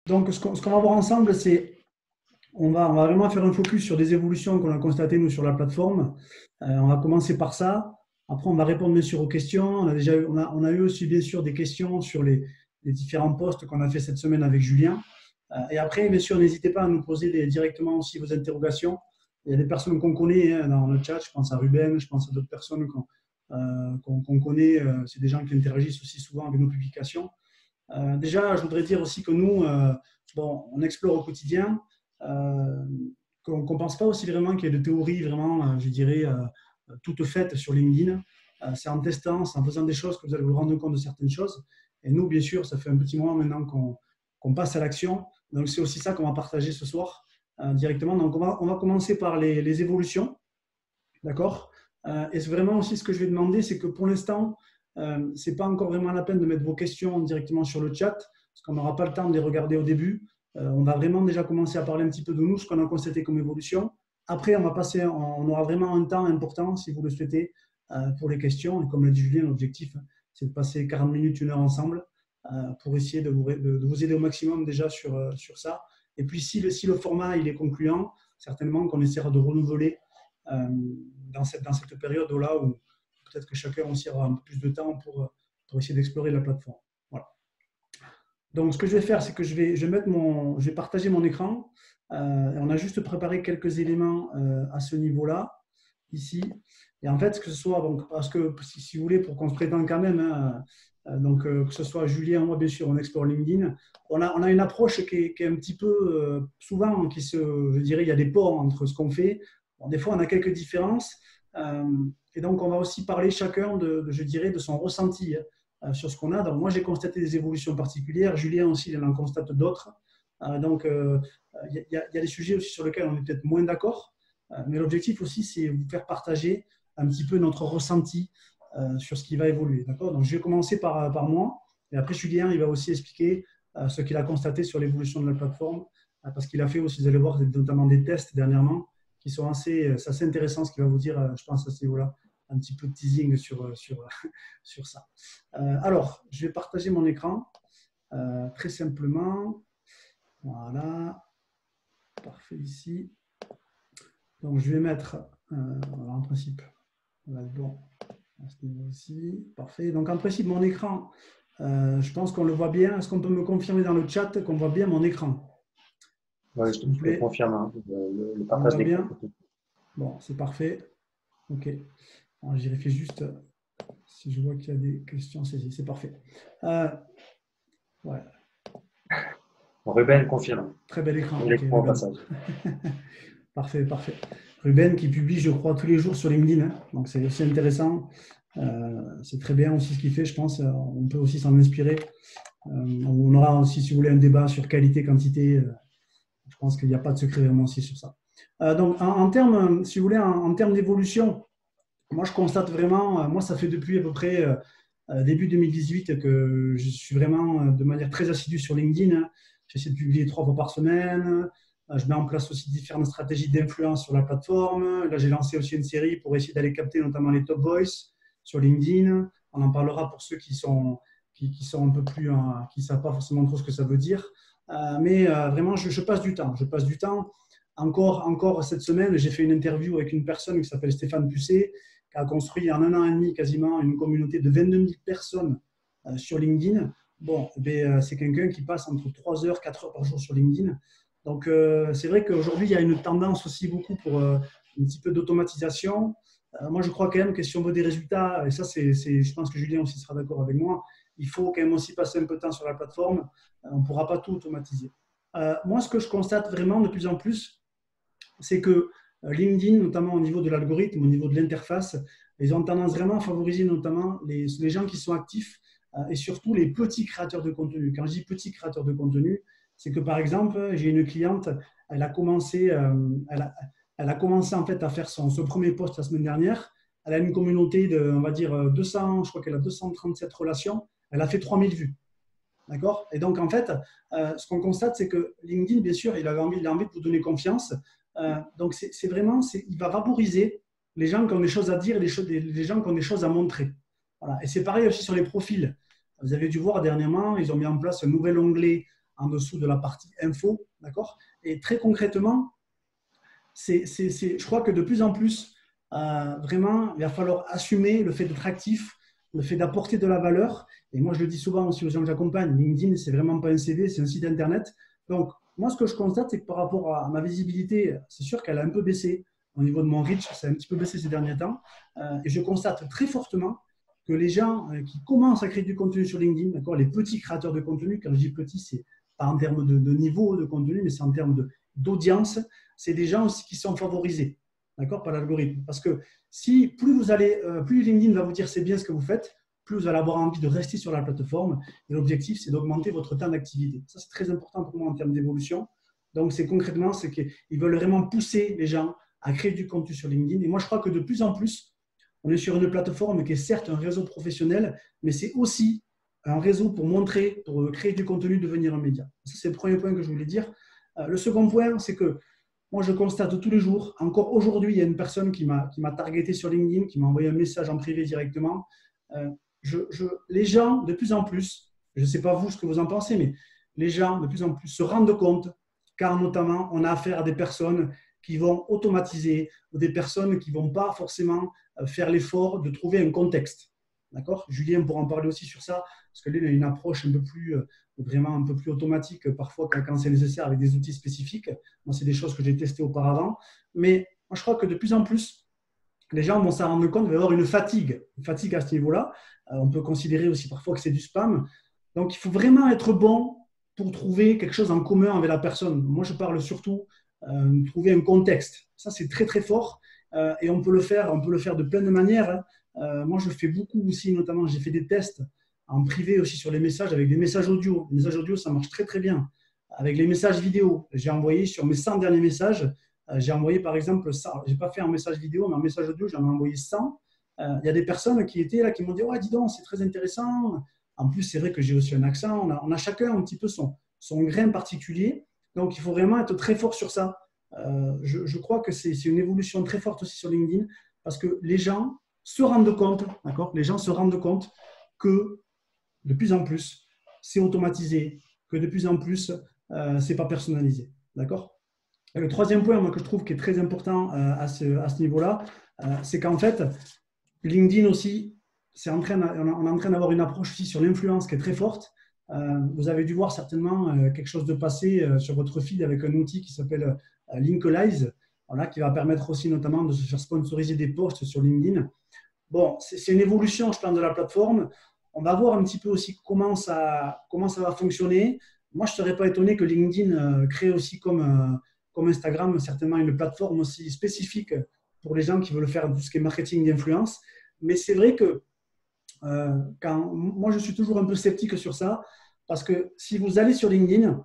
Donc, ce qu'on va voir ensemble, c'est on va vraiment faire un focus sur des évolutions qu'on a constatées, nous, sur la plateforme. On va commencer par ça. Après, on va répondre, bien sûr, aux questions. On a eu aussi, bien sûr, des questions sur les différents posts qu'on a fait cette semaine avec Julien. Et après, bien sûr, n'hésitez pas à nous poser directement aussi vos interrogations. Il y a des personnes qu'on connaît dans le chat. Je pense à Ruben, je pense à d'autres personnes qu'on connaît. C'est des gens qui interagissent aussi souvent avec nos publications. Déjà, je voudrais dire aussi que nous, bon, on explore au quotidien, qu'on ne pense pas aussi vraiment qu'il y ait de théories vraiment, je dirais, toutes faites sur LinkedIn. C'est en testant, c'est en faisant des choses que vous allez vous rendre compte de certaines choses. Et nous, bien sûr, ça fait un petit moment maintenant qu'on passe à l'action. Donc, c'est aussi ça qu'on va partager ce soir directement. Donc, on va commencer par les évolutions. D'accord. Et c'est vraiment aussi ce que je vais demander, c'est que pour l'instant, ce n'est pas encore vraiment la peine de mettre vos questions directement sur le chat, parce qu'on n'aura pas le temps de les regarder au début. On va vraiment déjà commencer à parler un petit peu de nous, ce qu'on a constaté comme évolution. Après, on aura vraiment un temps important, si vous le souhaitez, pour les questions. Et comme l'a dit Julien, l'objectif, c'est de passer 40 minutes, 1 heure ensemble pour essayer de vous aider au maximum déjà sur ça. Et puis, si le format il est concluant, certainement qu'on essaiera de renouveler dans cette période-là où peut-être que chacun aussi aura un peu plus de temps pour essayer d'explorer la plateforme. Voilà. Donc, ce que je vais faire, c'est que je vais partager mon écran. On a juste préparé quelques éléments à ce niveau-là, ici. Et en fait, que ce soit, donc, parce que si vous voulez, pour qu'on se prétende quand même, hein, donc que ce soit Julien, moi, bien sûr, on explore LinkedIn. On a une approche qui est un petit peu, souvent, je dirais, il y a des ports entre ce qu'on fait. Bon, des fois, on a quelques différences. Et donc, on va aussi parler chacun, je dirais, de son ressenti sur ce qu'on a. Donc, moi, j'ai constaté des évolutions particulières. Julien aussi, il en constate d'autres. Donc, il y a des sujets aussi sur lesquels on est peut-être moins d'accord. Mais l'objectif aussi, c'est vous faire partager un petit peu notre ressenti sur ce qui va évoluer. D'accord. Donc, je vais commencer par moi. Et après, Julien, il va aussi expliquer ce qu'il a constaté sur l'évolution de la plateforme. Parce qu'il a fait aussi, vous allez voir, notamment des tests dernièrement qui sont assez intéressants, ce qu'il va vous dire, je pense, à ce niveau-là. Un petit peu de teasing sur ça. Alors, je vais partager mon écran très simplement. Voilà. Parfait ici. Donc, je vais mettre, voilà, en principe, on va être bon à ce niveau-ci. Parfait. Donc, en principe, mon écran, je pense qu'on le voit bien. Est-ce qu'on peut me confirmer dans le chat qu'on voit bien mon écran? Oui, je te confirme, hein, le partage d'écran. Bon, c'est parfait. OK. Alors, je vérifie juste si je vois qu'il y a des questions. C'est parfait. Ouais. Bon, Ruben confirme. Très bel écran. Okay, au passage. Parfait, parfait. Ruben qui publie, je crois, tous les jours sur LinkedIn. Hein. Donc, c'est aussi intéressant. C'est très bien aussi ce qu'il fait, je pense. On peut aussi s'en inspirer. On aura aussi, si vous voulez, un débat sur qualité, quantité. Je pense qu'il n'y a pas de secret vraiment aussi sur ça. Donc, en termes, si vous voulez, en termes d'évolution, moi, je constate vraiment, moi, ça fait depuis à peu près début 2018 que je suis vraiment de manière très assidue sur LinkedIn. Hein. J'essaie de publier 3 fois par semaine. Je mets en place aussi différentes stratégies d'influence sur la plateforme. Là, j'ai lancé aussi une série pour essayer d'aller capter notamment les top voice sur LinkedIn. On en parlera pour ceux qui sont un peu plus, qui ne savent pas forcément trop ce que ça veut dire. Mais vraiment, je passe du temps. Je passe du temps. Encore cette semaine, j'ai fait une interview avec une personne qui s'appelle Stéphane Pusset, qui a construit en 1 an et demi quasiment une communauté de 22 000 personnes sur LinkedIn. Bon, c'est quelqu'un qui passe entre 3 heures, 4 heures par jour sur LinkedIn. Donc, c'est vrai qu'aujourd'hui, il y a une tendance aussi beaucoup pour un petit peu d'automatisation. Moi, je crois quand même que si on veut des résultats, et ça, je pense que Julien aussi sera d'accord avec moi, il faut quand même aussi passer un peu de temps sur la plateforme. On ne pourra pas tout automatiser. Moi, ce que je constate vraiment de plus en plus, c'est que LinkedIn, notamment au niveau de l'algorithme, au niveau de l'interface, ils ont tendance vraiment à favoriser notamment les gens qui sont actifs et surtout les petits créateurs de contenu. Quand je dis petits créateurs de contenu, c'est que par exemple, j'ai une cliente, elle a commencé en fait à faire son premier post la semaine dernière. Elle a une communauté de, on va dire, 200, je crois qu'elle a 237 relations. Elle a fait 3000 vues. D'accord. Et donc, en fait, ce qu'on constate, c'est que LinkedIn, bien sûr, il a envie de vous donner confiance. Donc, c'est vraiment, il va valoriser les gens qui ont des choses à dire, les gens qui ont des choses à montrer. Voilà. Et c'est pareil aussi sur les profils. Vous avez dû voir dernièrement, ils ont mis en place un nouvel onglet en dessous de la partie info. D'accord? Et très concrètement, je crois que de plus en plus, vraiment, il va falloir assumer le fait d'être actif, le fait d'apporter de la valeur. Et moi, je le dis souvent aussi aux gens que j'accompagne, LinkedIn, c'est vraiment pas un CV, c'est un site internet. Donc, moi, ce que je constate, c'est que par rapport à ma visibilité, c'est sûr qu'elle a un peu baissé au niveau de mon reach, ça a un petit peu baissé ces derniers temps. Et je constate très fortement que les gens qui commencent à créer du contenu sur LinkedIn, d'accord, les petits créateurs de contenu, quand je dis petits, c'est pas en termes de niveau de contenu, mais c'est en termes d'audience, c'est des gens aussi qui sont favorisés, d'accord, par l'algorithme. Parce que si plus LinkedIn va vous dire c'est bien ce que vous faites, plus vous allez avoir envie de rester sur la plateforme. Et l'objectif, c'est d'augmenter votre temps d'activité. Ça, c'est très important pour moi en termes d'évolution. Donc, c'est concrètement, c'est qu'ils veulent vraiment pousser les gens à créer du contenu sur LinkedIn. Et moi, je crois que de plus en plus, on est sur une plateforme qui est certes un réseau professionnel, mais c'est aussi un réseau pour montrer, pour créer du contenu, devenir un média. Ça, c'est le premier point que je voulais dire. Le second point, c'est que moi, je constate tous les jours, encore aujourd'hui, il y a une personne qui m'a targeté sur LinkedIn, qui m'a envoyé un message en privé directement. Les gens, de plus en plus, je ne sais pas vous ce que vous en pensez, mais les gens, de plus en plus, se rendent compte, car notamment, on a affaire à des personnes qui vont automatiser ou des personnes qui ne vont pas forcément faire l'effort de trouver un contexte. D'accord? Julien pourra en parler aussi sur ça, parce que lui, il a une approche vraiment un peu plus automatique, parfois quand c'est nécessaire, avec des outils spécifiques. Moi, c'est des choses que j'ai testées auparavant. Mais moi, je crois que de plus en plus, les gens vont s'en rendre compte, il va y avoir une fatigue à ce niveau-là. On peut considérer aussi parfois que c'est du spam. Donc, il faut vraiment être bon pour trouver quelque chose en commun avec la personne. Moi, je parle surtout trouver un contexte. Ça, c'est très, très fort. Et on peut le faire de plein de manières. Moi, je fais beaucoup aussi, notamment, j'ai fait des tests en privé aussi sur les messages avec des messages audio. Les messages audio, ça marche très, très bien. Avec les messages vidéo, j'ai envoyé sur mes 100 derniers messages, j'ai envoyé par exemple 100. Je n'ai pas fait un message vidéo, mais un message audio, j'en ai envoyé 100. Il y a des personnes qui étaient là, qui m'ont dit « Ouais, dis donc, c'est très intéressant. » En plus, c'est vrai que j'ai aussi un accent. On a chacun un petit peu son grain particulier. Donc, il faut vraiment être très fort sur ça. Je crois que c'est une évolution très forte aussi sur LinkedIn parce que les gens se rendent compte, d'accord? Les gens se rendent compte que de plus en plus, c'est automatisé, que de plus en plus, c'est pas personnalisé, d'accord? Et le troisième point, moi, que je trouve qui est très important à ce niveau-là, c'est qu'en fait, LinkedIn aussi, on est en train d'avoir une approche aussi sur l'influence qui est très forte. Vous avez dû voir certainement quelque chose de passer sur votre feed avec un outil qui s'appelle Linkalize, voilà, qui va permettre aussi notamment de se faire sponsoriser des posts sur LinkedIn. Bon, c'est une évolution, je pense, de la plateforme. On va voir un petit peu aussi comment ça va fonctionner. Moi, je ne serais pas étonné que LinkedIn crée aussi comme Instagram, certainement une plateforme aussi spécifique pour les gens qui veulent faire tout ce qui est marketing d'influence. Mais c'est vrai que moi, je suis toujours un peu sceptique sur ça, parce que si vous allez sur LinkedIn,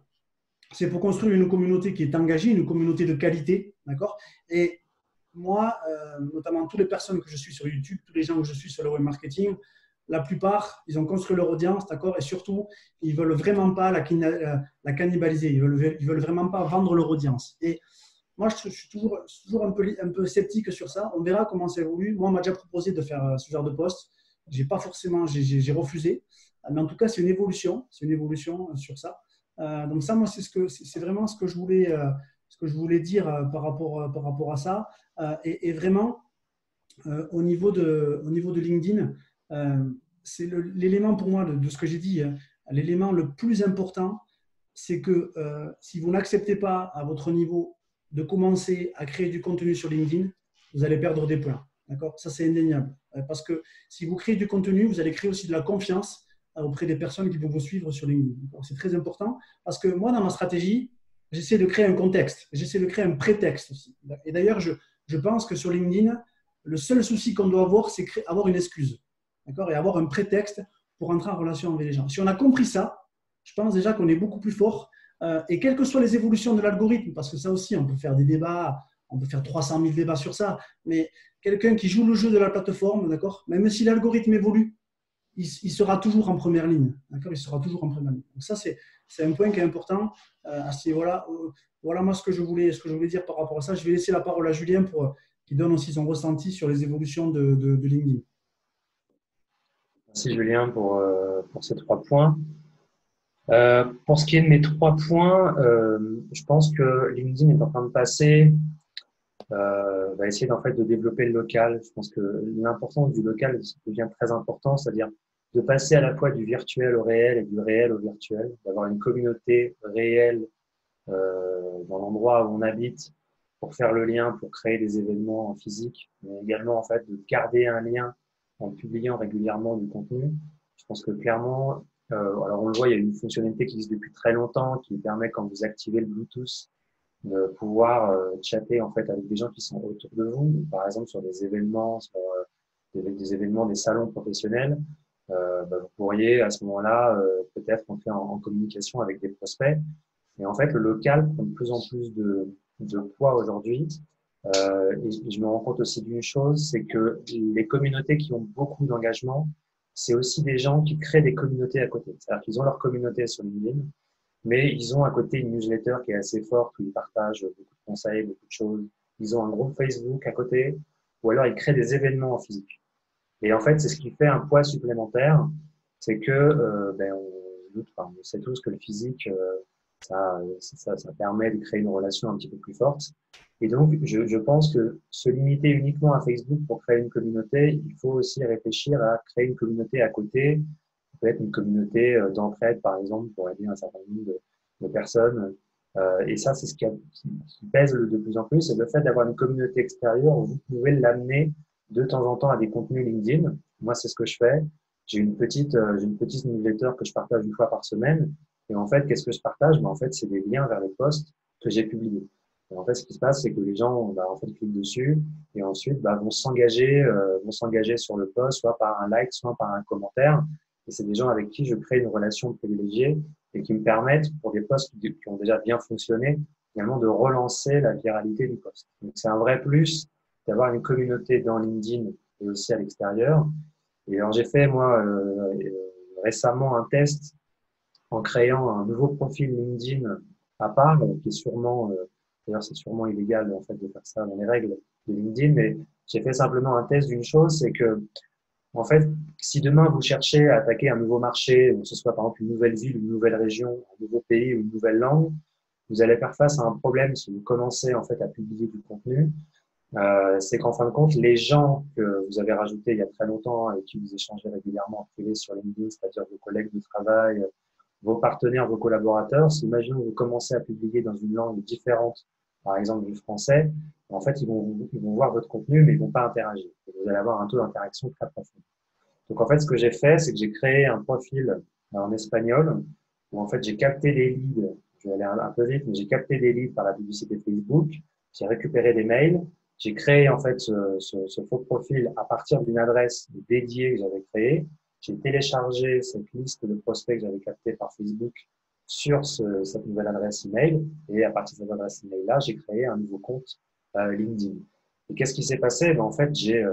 c'est pour construire une communauté qui est engagée, une communauté de qualité, d'accord? Et moi, notamment toutes les personnes que je suis sur YouTube, tous les gens que je suis sur le web marketing, la plupart, ils ont construit leur audience, d'accord? Et surtout, ils ne veulent vraiment pas la cannibaliser, ils veulent vraiment pas vendre leur audience. Et moi, je suis toujours un peu sceptique sur ça. On verra comment ça évolue. Moi, on m'a déjà proposé de faire ce genre de poste. J'ai refusé. Mais en tout cas, c'est une évolution sur ça. Donc ça, moi, c'est vraiment ce que je voulais dire par rapport à ça. Et vraiment, au niveau de LinkedIn, c'est l'élément pour moi de ce que j'ai dit, l'élément le plus important, c'est que si vous n'acceptez pas à votre niveau de commencer à créer du contenu sur LinkedIn, vous allez perdre des points. D'accord? Ça, c'est indéniable. Parce que si vous créez du contenu, vous allez créer aussi de la confiance auprès des personnes qui vont vous suivre sur LinkedIn. C'est très important parce que moi, dans ma stratégie, j'essaie de créer un contexte, j'essaie de créer un prétexte aussi. Et d'ailleurs, je pense que sur LinkedIn, le seul souci qu'on doit avoir, c'est avoir une excuse, d'accord, et avoir un prétexte pour entrer en relation avec les gens. Si on a compris ça, je pense déjà qu'on est beaucoup plus fort. Et quelles que soient les évolutions de l'algorithme, parce que ça aussi, on peut faire des débats, on peut faire 300 000 débats sur ça, mais quelqu'un qui joue le jeu de la plateforme, d'accord, même si l'algorithme évolue, il sera toujours en première ligne. D'accord, il sera toujours en première ligne. Donc ça, c'est un point qui est important à ce niveau-là. Voilà moi ce que je voulais dire par rapport à ça. Je vais laisser la parole à Julien pour qui donne aussi son ressenti sur les évolutions de LinkedIn. Merci Julien pour ces 3 points. Pour ce qui est de mes 3 points, je pense que LinkedIn est en train de passer, va essayer en fait de développer le local. Je pense que l'importance du local devient très important, c'est-à-dire de passer à la fois du virtuel au réel et du réel au virtuel, d'avoir une communauté réelle dans l'endroit où on habite pour faire le lien, pour créer des événements en physique, mais également en fait de garder un lien en publiant régulièrement du contenu. Je pense que clairement, alors on le voit, il y a une fonctionnalité qui existe depuis très longtemps qui permet quand vous activez le Bluetooth de pouvoir chatter en fait avec des gens qui sont autour de vous, par exemple sur des événements, sur des événements, des salons professionnels. Vous pourriez à ce moment-là peut-être entrer en communication avec des prospects. Et en fait, le local prend de plus en plus de poids aujourd'hui. Et je me rends compte aussi d'une chose, c'est que les communautés qui ont beaucoup d'engagement, c'est aussi des gens qui créent des communautés à côté. C'est-à-dire qu'ils ont leur communauté sur LinkedIn, mais ils ont à côté une newsletter qui est assez forte où ils partagent beaucoup de conseils, beaucoup de choses. Ils ont un groupe Facebook à côté, ou alors ils créent des événements en physique. Et en fait, c'est ce qui fait un poids supplémentaire, c'est que on sait tous que le physique, ça permet de créer une relation un petit peu plus forte. Et donc, je pense que se limiter uniquement à Facebook pour créer une communauté, il faut aussi réfléchir à créer une communauté à côté, peut-être une communauté d'entraide, par exemple, pour aider un certain nombre de personnes. Et ça, c'est ce qui pèse de plus en plus, c'est le fait d'avoir une communauté extérieure où vous pouvez l'amener de temps en temps à des contenus LinkedIn. Moi, c'est ce que je fais. J'ai une petite newsletter que je partage une fois par semaine. Et en fait, qu'est-ce que je partage? En fait, c'est des liens vers les posts que j'ai publiés. Et en fait, ce qui se passe, c'est que les gens, en fait, cliquent dessus et ensuite, vont s'engager sur le post, soit par un like, soit par un commentaire. Et c'est des gens avec qui je crée une relation privilégiée et qui me permettent, pour des posts qui ont déjà bien fonctionné, finalement, de relancer la viralité du post. Donc, c'est un vrai plus d'avoir une communauté dans LinkedIn et aussi à l'extérieur. Et alors, j'ai fait, moi, récemment un test en créant un nouveau profil LinkedIn à part, qui est sûrement, d'ailleurs, c'est sûrement illégal, en fait, de faire ça dans les règles de LinkedIn, mais j'ai fait simplement un test d'une chose, c'est que, en fait, si demain vous cherchez à attaquer un nouveau marché, que ce soit par exemple une nouvelle ville, une nouvelle région, un nouveau pays ou une nouvelle langue, vous allez faire face à un problème si vous commencez en fait à publier du contenu. C'est qu'en fin de compte, les gens que vous avez rajoutés il y a très longtemps et qui vous échangez régulièrement en privé sur LinkedIn, c'est-à-dire vos collègues de travail, vos partenaires, vos collaborateurs, si imaginons que vous commencez à publier dans une langue différente, par exemple du français, en fait, ils vont voir votre contenu, mais ils vont pas interagir. Et vous allez avoir un taux d'interaction très profond. Donc, en fait, ce que j'ai fait, c'est que j'ai créé un profil en espagnol où, en fait, j'ai capté des leads. Je vais aller un peu vite, mais j'ai capté des leads par la publicité Facebook. J'ai récupéré des mails. J'ai créé, en fait, ce faux profil à partir d'une adresse dédiée que j'avais créée. J'ai téléchargé cette liste de prospects que j'avais captés par Facebook sur cette nouvelle adresse email. Et à partir de cette adresse email-là, j'ai créé un nouveau compte LinkedIn. Et qu'est-ce qui s'est passé? En fait, j'ai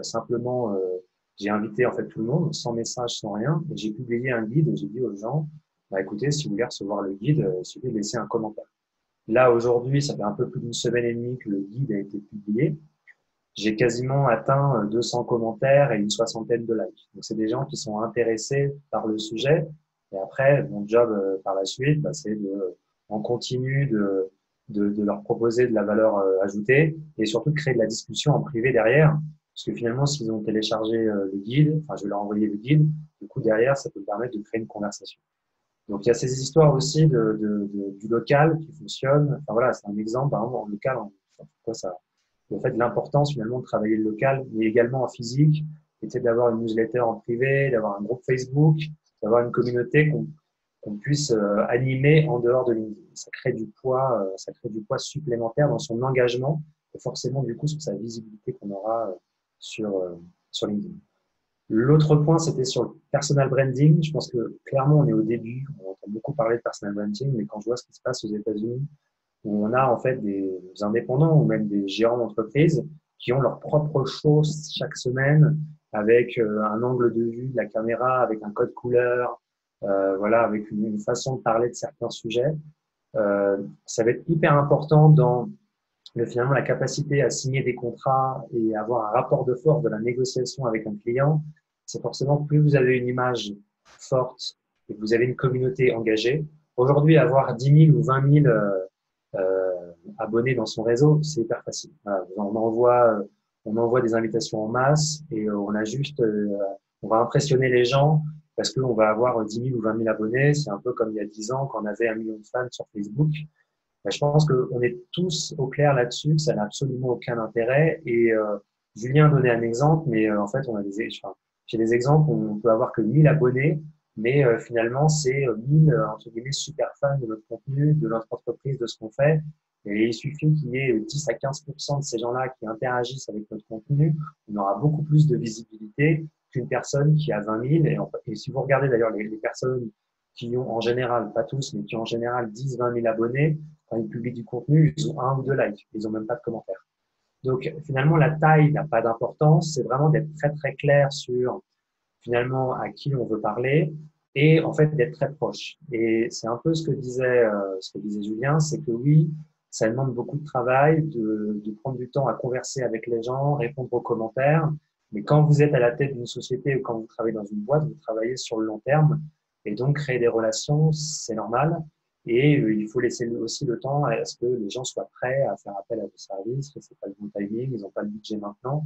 invité en fait tout le monde, sans message, sans rien, et j'ai publié un guide et j'ai dit aux gens, écoutez, si vous voulez recevoir le guide, il suffit de laisser un commentaire. Là, aujourd'hui, ça fait un peu plus d'une semaine et demie que le guide a été publié. J'ai quasiment atteint 200 commentaires et une soixantaine de likes. Donc, c'est des gens qui sont intéressés par le sujet. Et après, mon job par la suite, c'est en continu de leur proposer de la valeur ajoutée et surtout de créer de la discussion en privé derrière. Parce que finalement, s'ils ont téléchargé le guide, je vais leur envoyer le guide, du coup, derrière, ça peut permettre de créer une conversation. Donc, il y a ces histoires aussi du local qui fonctionne. Enfin, voilà, c'est un exemple. Par exemple, en local, pourquoi ça, le fait de l'importance finalement de travailler le local, mais également en physique, et d'avoir une newsletter en privé, d'avoir un groupe Facebook, d'avoir une communauté qu'on puisse animer en dehors de LinkedIn. Ça crée du poids supplémentaire dans son engagement et forcément du coup sur sa visibilité qu'on aura sur LinkedIn. L'autre point, c'était sur le personal branding. Je pense que clairement, on est au début. On entend beaucoup parler de personal branding, mais quand je vois ce qui se passe aux États-Unis, où on a en fait des indépendants ou même des gérants d'entreprise qui ont leur propre show chaque semaine avec un angle de vue de la caméra, avec un code couleur, voilà, avec une façon de parler de certains sujets. Ça va être hyper important dans finalement la capacité à signer des contrats et avoir un rapport de force de la négociation avec un client. C'est forcément plus vous avez une image forte et que vous avez une communauté engagée, Aujourd'hui, avoir 10 000 ou 20 000 abonnés dans son réseau, c'est hyper facile. Voilà, on envoie des invitations en masse et on va impressionner les gens parce qu'on va avoir 10 000 ou 20 000 abonnés. C'est un peu comme il y a 10 ans quand on avait 1 million de fans sur Facebook. Ben, je pense qu'on est tous au clair là-dessus, ça n'a absolument aucun intérêt. Et Julien donnait un exemple, mais en fait, j'ai des exemples où on peut avoir que 1000 abonnés, mais finalement, c'est 1000 entre guillemets super fans de notre contenu, de notre entreprise, de ce qu'on fait. Et il suffit qu'il y ait 10 à 15% de ces gens-là qui interagissent avec notre contenu, on aura beaucoup plus de visibilité qu'une personne qui a 20 000. Et si vous regardez d'ailleurs les personnes qui ont en général, pas tous, mais qui ont en général 10, 20 000 abonnés, quand ils publient du contenu, ils ont 1 ou 2 likes, ils ont même pas de commentaires. Donc finalement, la taille n'a pas d'importance, c'est vraiment d'être très très clair sur finalement à qui on veut parler et en fait d'être très proche. Et c'est un peu ce que disait Julien, c'est que oui, ça demande beaucoup de travail, de prendre du temps à converser avec les gens, répondre aux commentaires. Mais quand vous êtes à la tête d'une société ou quand vous travaillez dans une boîte, vous travaillez sur le long terme et donc créer des relations, c'est normal. Et il faut laisser aussi le temps à ce que les gens soient prêts à faire appel à vos services, que c'est pas le bon timing, ils n'ont pas le budget maintenant.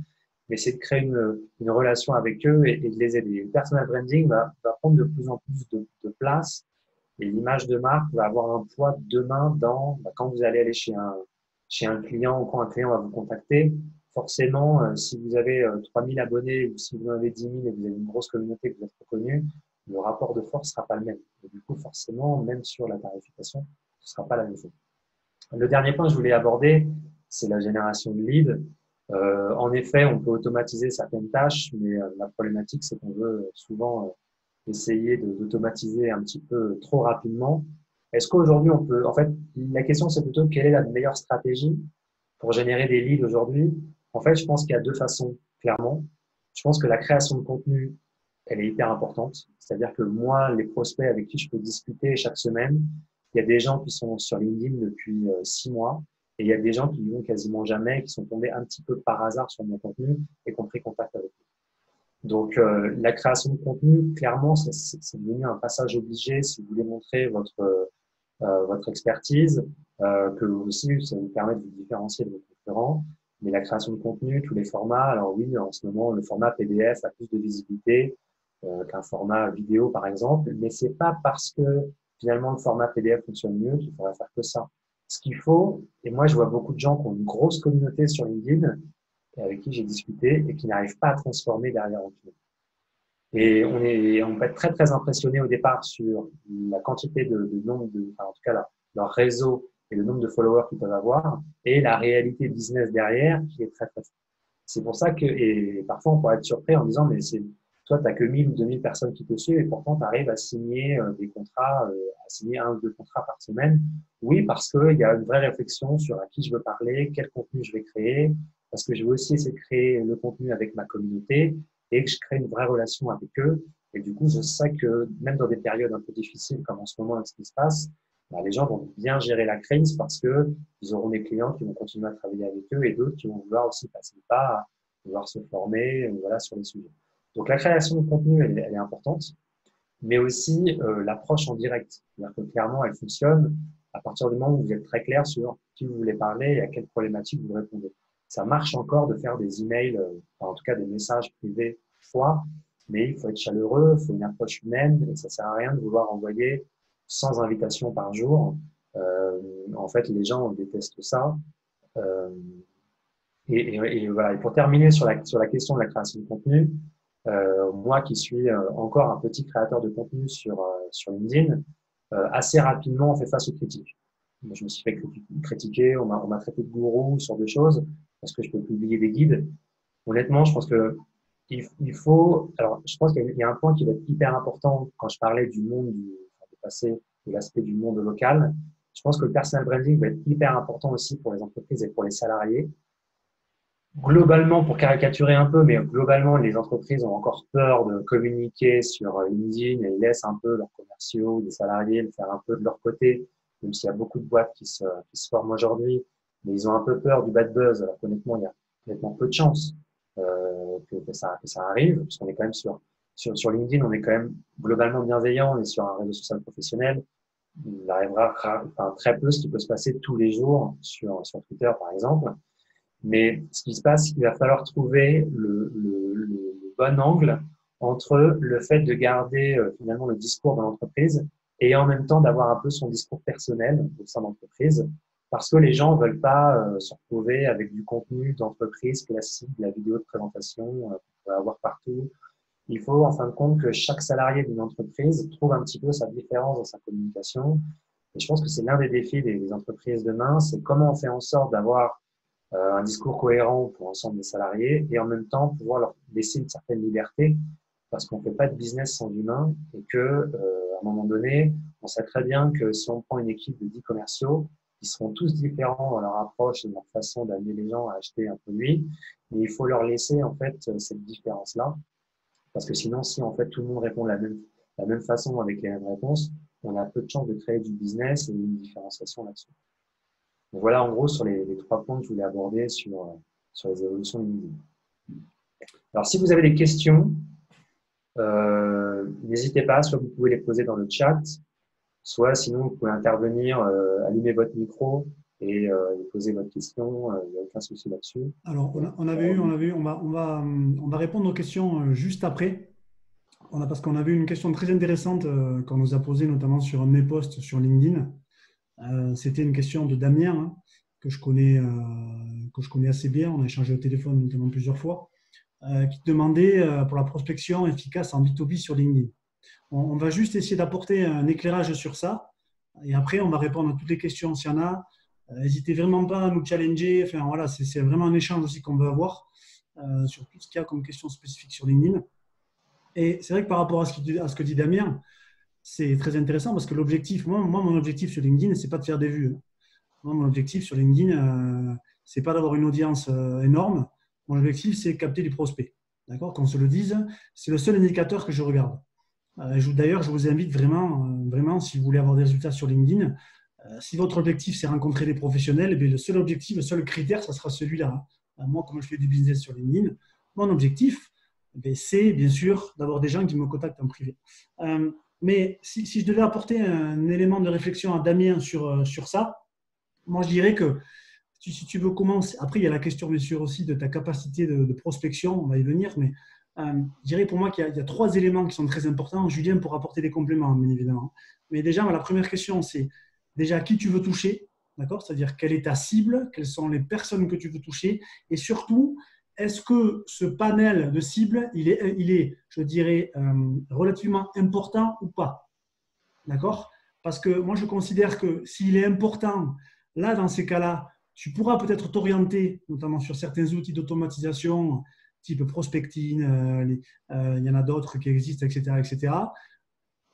Mais c'est de créer une relation avec eux et de les aider. Le personal branding va prendre de plus en plus de place et l'image de marque va avoir un poids demain quand vous allez aller chez un client ou quand un client va vous contacter. Forcément, si vous avez 3000 abonnés ou si vous en avez 10 000 et que vous avez une grosse communauté que vous êtes reconnu, le rapport de force sera pas le même. Et du coup, forcément, même sur la tarification, ce sera pas la même chose. Le dernier point que je voulais aborder, c'est la génération de leads. En effet, on peut automatiser certaines tâches, mais la problématique, c'est qu'on veut souvent essayer d'automatiser un petit peu trop rapidement. Est-ce qu'aujourd'hui, on peut… En fait, la question, c'est plutôt quelle est la meilleure stratégie pour générer des leads aujourd'hui? En fait, je pense qu'il y a deux façons, clairement. Je pense que la création de contenu, elle est hyper importante. C'est-à-dire que moi, les prospects avec qui je peux discuter chaque semaine, il y a des gens qui sont sur LinkedIn depuis 6 mois et il y a des gens qui y vont quasiment jamais, qui sont tombés un petit peu par hasard sur mon contenu et qui ont pris contact avec moi. Donc, la création de contenu, clairement, c'est devenu un passage obligé si vous voulez montrer votre expertise, que aussi, ça vous permet de vous différencier de vos concurrents. Mais la création de contenu, tous les formats, alors oui, en ce moment, le format PDF a plus de visibilité qu'un format vidéo, par exemple, mais c'est pas parce que finalement le format PDF fonctionne mieux qu'il faudrait faire que ça. Ce qu'il faut, et moi je vois beaucoup de gens qui ont une grosse communauté sur LinkedIn, avec qui j'ai discuté et qui n'arrivent pas à transformer derrière en client. Et on peut être très, très impressionné au départ sur la quantité de nombre enfin, en tout cas, leur réseau et le nombre de followers qu'ils peuvent avoir et la réalité business derrière qui est très, très forte. C'est pour ça que, et parfois on pourrait être surpris en disant, mais toi, tu n'as que 1000 ou 2000 personnes qui te suivent et pourtant tu arrives à signer des contrats, à signer 1 ou 2 contrats par semaine. Oui, parce qu'il y a une vraie réflexion sur à qui je veux parler, quel contenu je vais créer, parce que je veux aussi essayer de créer le contenu avec ma communauté et que je crée une vraie relation avec eux. Et du coup, je sais que même dans des périodes un peu difficiles comme en ce moment avec ce qui se passe, les gens vont bien gérer la crise parce que ils auront des clients qui vont continuer à travailler avec eux et d'autres qui vont vouloir aussi passer le pas, à vouloir se former, voilà, sur les sujets. Donc la création de contenu, elle est importante, mais aussi l'approche en direct. C'est-à-dire que clairement, elle fonctionne à partir du moment où vous êtes très clair sur qui vous voulez parler et à quelle problématique vous répondez. Ça marche encore de faire des emails, enfin, en tout cas des messages privés fois, mais il faut être chaleureux, il faut une approche humaine et ça sert à rien de vouloir envoyer 100 invitations par jour. En fait, les gens détestent ça. Euh, et voilà. Et pour terminer sur la question de la création de contenu, moi qui suis encore un petit créateur de contenu sur LinkedIn, assez rapidement on fait face aux critiques. Je me suis fait critiquer, on m'a traité de gourou sur des choses parce que je peux publier des guides. Honnêtement, je pense que il faut. Alors, je pense qu'il y a un point qui va être hyper important quand je parlais du monde de passer de l'aspect du monde local. Je pense que le personal branding va être hyper important aussi pour les entreprises et pour les salariés. Globalement, pour caricaturer un peu, mais globalement, les entreprises ont encore peur de communiquer sur LinkedIn et ils laissent un peu leurs commerciaux, les salariés le faire un peu de leur côté, même s'il y a beaucoup de boîtes qui se forment aujourd'hui, mais ils ont un peu peur du bad buzz. Alors honnêtement, il y a honnêtement peu de chances que ça arrive, parce qu'on est quand même sur LinkedIn, on est quand même globalement bienveillant, on est sur un réseau social professionnel. il arrivera très peu ce qui peut se passer tous les jours sur Twitter, par exemple. Mais ce qui se passe, c'est qu'il va falloir trouver le bon angle entre le fait de garder finalement le discours de l'entreprise et en même temps d'avoir un peu son discours personnel au sein de l'entreprise, parce que les gens ne veulent pas se retrouver avec du contenu d'entreprise classique, de la vidéo de présentation qu'on peut avoir partout. Il faut en fin de compte que chaque salarié d'une entreprise trouve un petit peu sa différence dans sa communication. Et je pense que c'est l'un des défis des entreprises demain, c'est comment on fait en sorte d'avoir un discours cohérent pour l'ensemble des salariés et en même temps pouvoir leur laisser une certaine liberté parce qu'on ne fait pas de business sans humain et que à un moment donné, on sait très bien que si on prend une équipe de 10 commerciaux, ils seront tous différents dans leur approche et dans leur façon d'amener les gens à acheter un produit, mais il faut leur laisser en fait cette différence-là parce que sinon, si en fait tout le monde répond de la même façon avec les mêmes réponses, on a peu de chances de créer du business et une différenciation là-dessus. Donc voilà en gros sur les 3 points que je voulais aborder sur les évolutions LinkedIn. Alors si vous avez des questions, n'hésitez pas, soit vous pouvez les poser dans le chat, soit sinon vous pouvez intervenir, allumer votre micro et poser votre question, il n'y a aucun souci là-dessus. Alors, on va répondre aux questions juste après. Parce qu'on a vu une question très intéressante qu'on nous a posée notamment sur un de mes posts sur LinkedIn. C'était une question de Damien, hein, que je connais assez bien. On a échangé au téléphone notamment plusieurs fois, qui demandait pour la prospection efficace en B2B sur LinkedIn. On va juste essayer d'apporter un éclairage sur ça et après on va répondre à toutes les questions s'il y en a. N'hésitez vraiment pas à nous challenger. Enfin, voilà, c'est vraiment un échange aussi qu'on veut avoir sur tout ce qu'il y a comme questions spécifiques sur LinkedIn. Et c'est vrai que par rapport à ce que dit Damien, c'est très intéressant parce que l'objectif, moi, mon objectif sur LinkedIn, c'est pas de faire des vues. Moi, mon objectif sur LinkedIn, c'est pas d'avoir une audience énorme. Mon objectif, c'est capter du prospect. D'accord? Qu'on se le dise, c'est le seul indicateur que je regarde. D'ailleurs, je vous invite vraiment, si vous voulez avoir des résultats sur LinkedIn, si votre objectif, c'est rencontrer des professionnels, le seul objectif, le seul critère, ça sera celui-là. Moi, comme je fais du business sur LinkedIn, mon objectif, c'est bien sûr d'avoir des gens qui me contactent en privé. Mais si je devais apporter un élément de réflexion à Damien sur ça, moi, je dirais que si tu veux commencer, après, il y a la question, bien sûr, aussi de ta capacité de prospection, on va y venir, mais je dirais pour moi qu'il y a 3 éléments qui sont très importants. Julien pourra apporter des compléments, bien évidemment. Mais déjà, la première question, c'est déjà qui tu veux toucher, d'accord? C'est-à-dire quelle est ta cible, quelles sont les personnes que tu veux toucher, et surtout, est-ce que ce panel de cibles, il est je dirais, relativement important ou pas? D'accord? Parce que moi, je considère que s'il est important, là, dans ces cas-là, tu pourras peut-être t'orienter, notamment sur certains outils d'automatisation, type Prospecting, il y en a d'autres qui existent, etc., etc.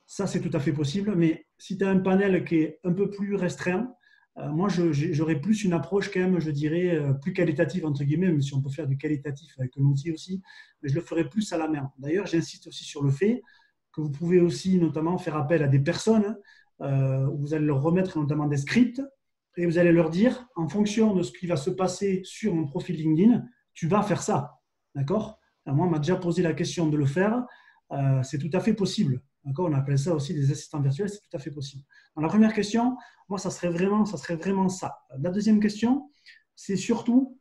Ça, c'est tout à fait possible. Mais si tu as un panel qui est un peu plus restreint, moi, j'aurais plus une approche quand même, je dirais, plus qualitative, entre guillemets, même si on peut faire du qualitatif avec un outil aussi, mais je le ferai plus à la main. D'ailleurs, j'insiste aussi sur le fait que vous pouvez aussi notamment faire appel à des personnes où vous allez leur remettre notamment des scripts et vous allez leur dire, en fonction de ce qui va se passer sur mon profil LinkedIn, tu vas faire ça. D'accord? Moi, on m'a déjà posé la question de le faire. C'est tout à fait possible. D'accord? On appelle ça aussi des assistants virtuels, c'est tout à fait possible. Dans la première question, moi, ça serait vraiment ça. La deuxième question, c'est surtout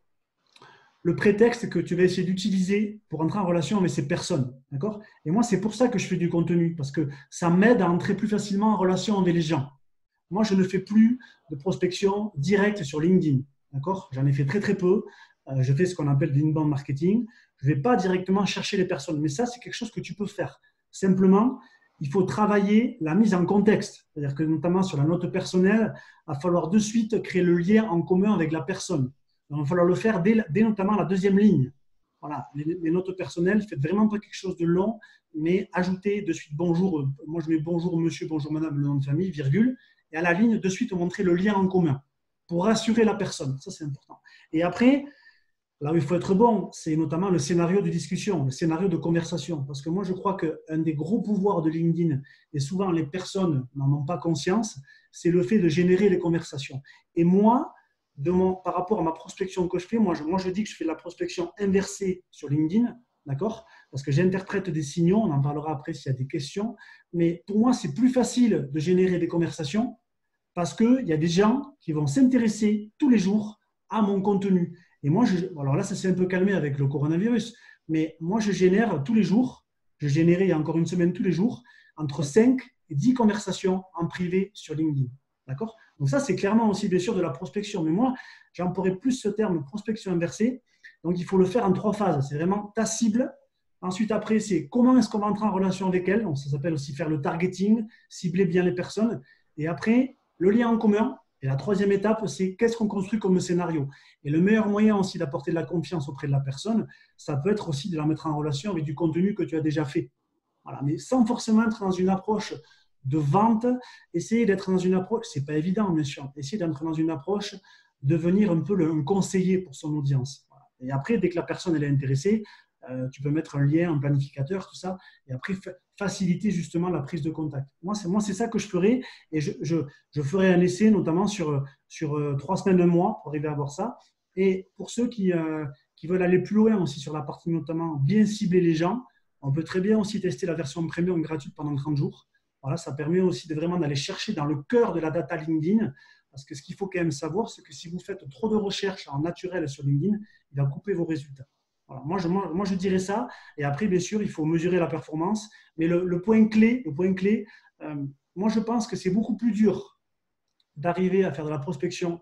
le prétexte que tu vas essayer d'utiliser pour entrer en relation avec ces personnes. D'accord? Et moi, c'est pour ça que je fais du contenu, parce que ça m'aide à entrer plus facilement en relation avec les gens. Moi, je ne fais plus de prospection directe sur LinkedIn. D'accord? J'en ai fait très, très peu. Je fais ce qu'on appelle de l'inbound marketing. Je ne vais pas directement chercher les personnes. Mais ça, c'est quelque chose que tu peux faire. Simplement, il faut travailler la mise en contexte. C'est-à-dire que notamment sur la note personnelle, il va falloir de suite créer le lien en commun avec la personne. Donc, il va falloir le faire dès notamment la deuxième ligne. Voilà, les notes personnelles, faites vraiment pas quelque chose de long, mais ajoutez de suite bonjour. Moi, je mets bonjour monsieur, bonjour madame, le nom de famille, virgule. Et à la ligne, de suite, montrer le lien en commun pour rassurer la personne. Ça, c'est important. Et après, là où il faut être bon, c'est notamment le scénario de discussion, le scénario de conversation. Parce que moi, je crois qu'un des gros pouvoirs de LinkedIn, et souvent les personnes n'en ont pas conscience, c'est le fait de générer les conversations. Et moi, par rapport à ma prospection que je fais, moi je dis que je fais de la prospection inversée sur LinkedIn. d'accord? Parce que j'interprète des signaux, on en parlera après s'il y a des questions, mais pour moi, c'est plus facile de générer des conversations parce qu'il y a des gens qui vont s'intéresser tous les jours à mon contenu. Et moi, alors là, ça s'est un peu calmé avec le coronavirus, mais moi, je génère tous les jours, je générais il y a encore une semaine tous les jours, entre 5 et 10 conversations en privé sur LinkedIn. D'accord? Donc ça, c'est clairement aussi bien sûr de la prospection. Mais moi, j'emploierais plus ce terme prospection inversée. Donc il faut le faire en 3 phases. C'est vraiment ta cible. Ensuite, après, c'est comment est-ce qu'on va entrer en relation avec elle. Donc ça s'appelle aussi faire le targeting, cibler bien les personnes. Et après, le lien en commun. Et la troisième étape, c'est qu'est-ce qu'on construit comme scénario. Et le meilleur moyen aussi d'apporter de la confiance auprès de la personne, ça peut être aussi de la mettre en relation avec du contenu que tu as déjà fait. Voilà, mais sans forcément être dans une approche de vente, essayer d'être dans une approche, c'est pas évident bien sûr, essayer d'être dans une approche, devenir un peu un conseiller pour son audience. Voilà. Et après, dès que la personne elle est intéressée, tu peux mettre un lien, un planificateur, tout ça, et après faciliter justement la prise de contact. Moi, c'est ça que je ferais, et je ferai un essai notamment sur 3 semaines, un mois, pour arriver à voir ça. Et pour ceux qui veulent aller plus loin aussi sur la partie notamment bien cibler les gens, on peut très bien aussi tester la version premium gratuite pendant 30 jours. Voilà, ça permet aussi de vraiment d'aller chercher dans le cœur de la data LinkedIn. Parce que ce qu'il faut quand même savoir, c'est que si vous faites trop de recherches en naturel sur LinkedIn, il va couper vos résultats. Voilà, moi, je dirais ça. Et après, bien sûr, il faut mesurer la performance. Mais le point clé, moi, je pense que c'est beaucoup plus dur d'arriver à faire de la prospection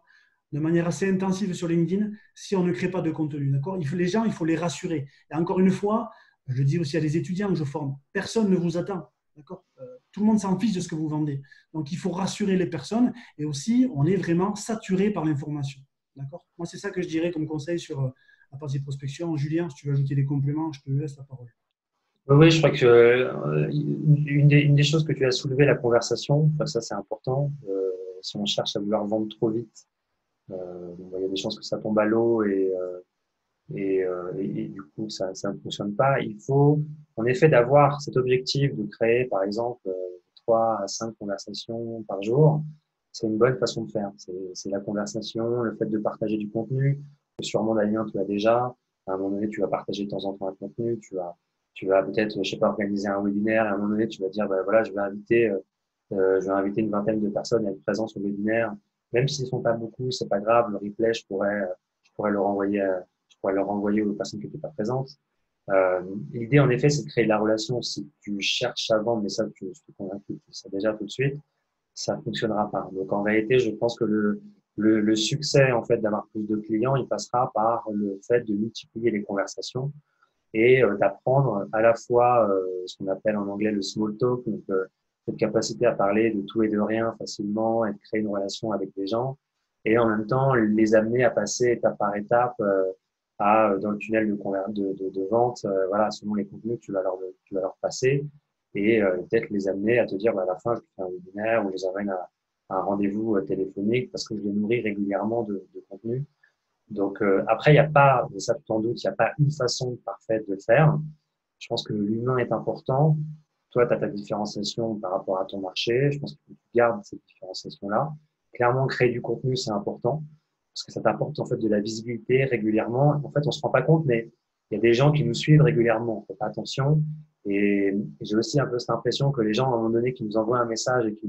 de manière assez intensive sur LinkedIn si on ne crée pas de contenu. D'accord? Les gens, il faut les rassurer. Et encore une fois, je dis aussi à des étudiants que je forme, personne ne vous attend. D'accord? Tout le monde s'en fiche de ce que vous vendez. Donc, il faut rassurer les personnes et aussi, on est vraiment saturé par l'information. D'accord? Moi, c'est ça que je dirais comme conseil sur la partie prospection. Julien, si tu veux ajouter des compléments, je te laisse la parole. Oui, je crois que une des choses que tu as soulevé, la conversation, enfin, ça c'est important. Si on cherche à vouloir vendre trop vite, il y a des chances que ça tombe à l'eau et du coup ça ne fonctionne pas. Il faut en effet d'avoir cet objectif de créer par exemple 3 à 5 conversations par jour. C'est une bonne façon de faire. C'est la conversation, le fait de partager du contenu. Sûrement Damien, tu as déjà. À un moment donné, tu vas partager de temps en temps un contenu. Tu vas peut-être, je sais pas, organiser un webinaire. À un moment donné, tu vas dire, ben voilà, je vais inviter une vingtaine de personnes à être présentes sur le webinaire. Même s'ils sont pas beaucoup, c'est pas grave. Le replay, je pourrais le renvoyer, je pourrais le renvoyer aux personnes qui n'étaient pas présentes. L'idée, en effet, c'est de créer la relation. Si tu cherches à vendre, mais ça, je suis convaincu que tu sais déjà tout de suite, ça ne fonctionnera pas. Donc, en réalité, je pense que le succès, en fait, d'avoir plus de clients, il passera par le fait de multiplier les conversations et d'apprendre à la fois ce qu'on appelle en anglais le small talk, donc cette capacité à parler de tout et de rien facilement et de créer une relation avec les gens, et en même temps les amener à passer étape par étape dans le tunnel de vente, voilà, selon les contenus que tu vas leur passer, et peut-être les amener à te dire bah, à la fin je fais un webinaire ou je les amène à un rendez-vous téléphonique parce que je les nourris régulièrement de contenu. Donc après, il n'y a pas, et ça sans doute, il n'y a pas une façon parfaite de le faire. Je pense que l'humain est important. Toi, tu as ta différenciation par rapport à ton marché. Je pense que tu gardes cette différenciation-là. Clairement, créer du contenu, c'est important parce que ça t'apporte en fait de la visibilité régulièrement. En fait, on se rend pas compte, mais il y a des gens qui nous suivent régulièrement. On fait pas attention. Et j'ai aussi un peu cette impression que les gens, à un moment donné, qui nous envoient un message et qui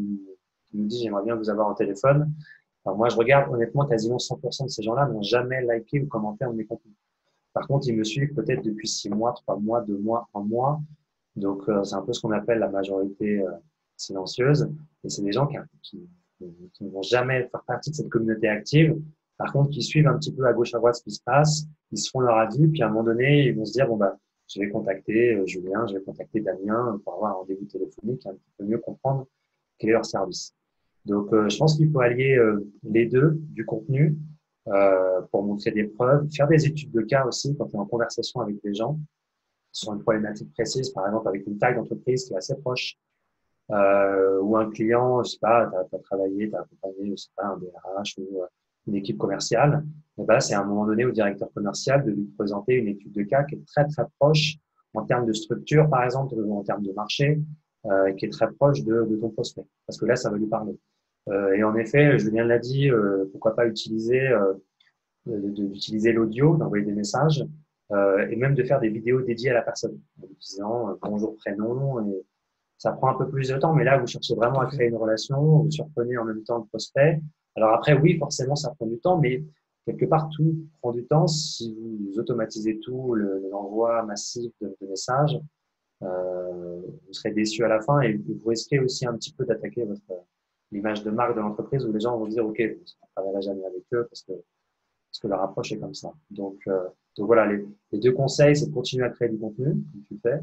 nous disent j'aimerais bien vous avoir au téléphone. Alors moi, je regarde honnêtement, quasiment 100% de ces gens-là n'ont jamais liké ou commenté un de mes contenus. Par contre, ils me suivent peut-être depuis 6 mois, 3 mois, 2 mois, 1 mois. Donc, c'est un peu ce qu'on appelle la majorité silencieuse. Et c'est des gens qui ne vont jamais faire partie de cette communauté active. Par contre, qui suivent un petit peu à gauche, à droite ce qui se passe. Ils se font leur avis. Puis à un moment donné, ils vont se dire, bon, bah, je vais contacter Julien, je vais contacter Damien pour avoir un rendez-vous téléphonique et un petit peu mieux comprendre quel est leur service. Donc, je pense qu'il faut allier les deux, du contenu pour montrer des preuves, faire des études de cas aussi quand tu es en conversation avec des gens sur une problématique précise, par exemple avec une taille d'entreprise qui est assez proche, ou un client, je sais pas, tu as travaillé, tu as accompagné, je sais pas, un DRH ou une équipe commerciale, et ben, c'est à un moment donné au directeur commercial de lui présenter une étude de cas qui est très très proche en termes de structure, par exemple, ou en termes de marché, qui est très proche de ton prospect, parce que là, ça va lui parler. Et en effet, Julien l'a dit, pourquoi pas utiliser d'utiliser l'audio, d'envoyer des messages. et même de faire des vidéos dédiées à la personne, en lui disant bonjour, prénom. Et ça prend un peu plus de temps, mais là, vous cherchez vraiment Tout à à fait. créer une relation, vous surprenez en même temps le prospect. Alors après, oui, forcément, ça prend du temps, mais quelque part, tout prend du temps. Si vous automatisez tout, l'envoi massif de messages, vous serez déçu à la fin et vous risquez aussi un petit peu d'attaquer l'image de marque de l'entreprise où les gens vont se dire, OK, je ne travaillerai jamais avec eux parce que leur approche est comme ça. Donc voilà, les deux conseils, c'est de continuer à créer du contenu, comme tu le fais,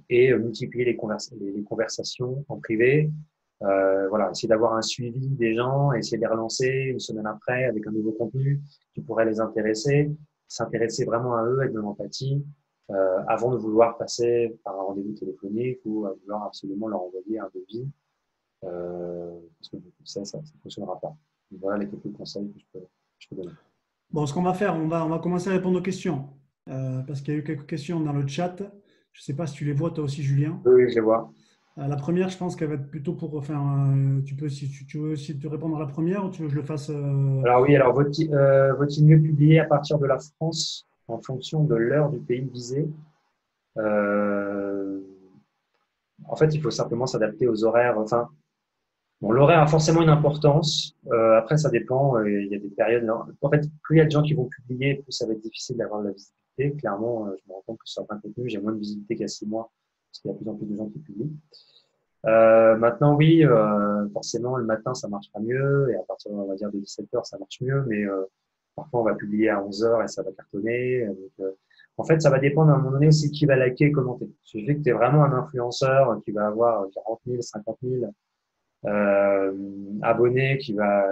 et multiplier les conversations en privé. Voilà, essayer d'avoir un suivi des gens, essayer de les relancer une semaine après avec un nouveau contenu qui pourrait les intéresser, s'intéresser vraiment à eux avec de l'empathie, avant de vouloir passer par un rendez-vous téléphonique ou à vouloir absolument leur envoyer un devis, parce que ça ne fonctionnera pas. Donc, voilà les quelques conseils que je peux donner. Bon, ce qu'on va faire, on va commencer à répondre aux questions. Parce qu'il y a eu quelques questions dans le chat. Je ne sais pas si tu les vois toi aussi, Julien. Oui, oui, je les vois. La première, je pense qu'elle va être plutôt pour. Enfin, tu peux, si tu veux aussi te répondre à la première ou tu veux que je le fasse. Alors oui, alors vaut-il mieux publier à partir de la France en fonction de l'heure du pays visé? Euh, En fait, il faut simplement s'adapter aux horaires. Enfin, bon, l'horaire a forcément une importance. Après, ça dépend. Il y a des périodes. En fait, plus il y a de gens qui vont publier, plus ça va être difficile d'avoir de la visibilité. Clairement, je me rends compte que sur certains contenus, j'ai moins de visibilité qu'il y a 6 mois parce qu'il y a de plus en plus de gens qui publient. Maintenant, oui, forcément, le matin, ça marchera mieux. Et à partir, on va dire, de 17h, ça marche mieux. Mais parfois, on va publier à 11h et ça va cartonner. En fait, ça va dépendre à un moment donné aussi qui va liker et commenter. Il suffit que tu es vraiment un influenceur qui va avoir 40 000, 50 000 abonné qui va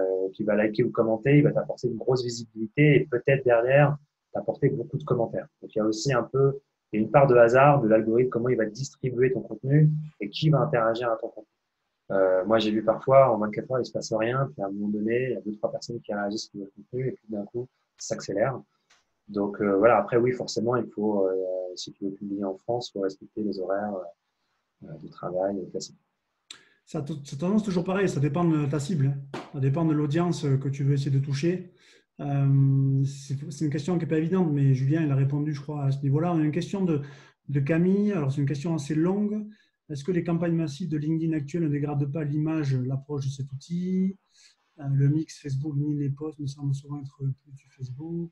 liker ou commenter, il va t'apporter une grosse visibilité et peut-être derrière t'apporter beaucoup de commentaires. Donc il y a aussi il y a une part de hasard de l'algorithme, comment il va distribuer ton contenu et qui va interagir à ton contenu. Moi, j'ai vu parfois, en 24 heures, il se passe rien, puis à un moment donné, il y a 2, 3 personnes qui réagissent sur le contenu et puis d'un coup, ça s'accélère. Donc voilà, après oui, forcément, il faut, si tu veux publier en France, il faut respecter les horaires de travail classiques. Ça tendance toujours pareil, ça dépend de ta cible, hein. Ça dépend de l'audience que tu veux essayer de toucher. C'est une question qui n'est pas évidente, mais Julien, il a répondu, je crois, à ce niveau-là. On a une question de Camille. Alors, c'est une question assez longue. Est-ce que les campagnes massives de LinkedIn actuelles ne dégradent pas l'image, l'approche de cet outil? Le mix Facebook, LinkedIn, les posts me semble souvent être plus du Facebook.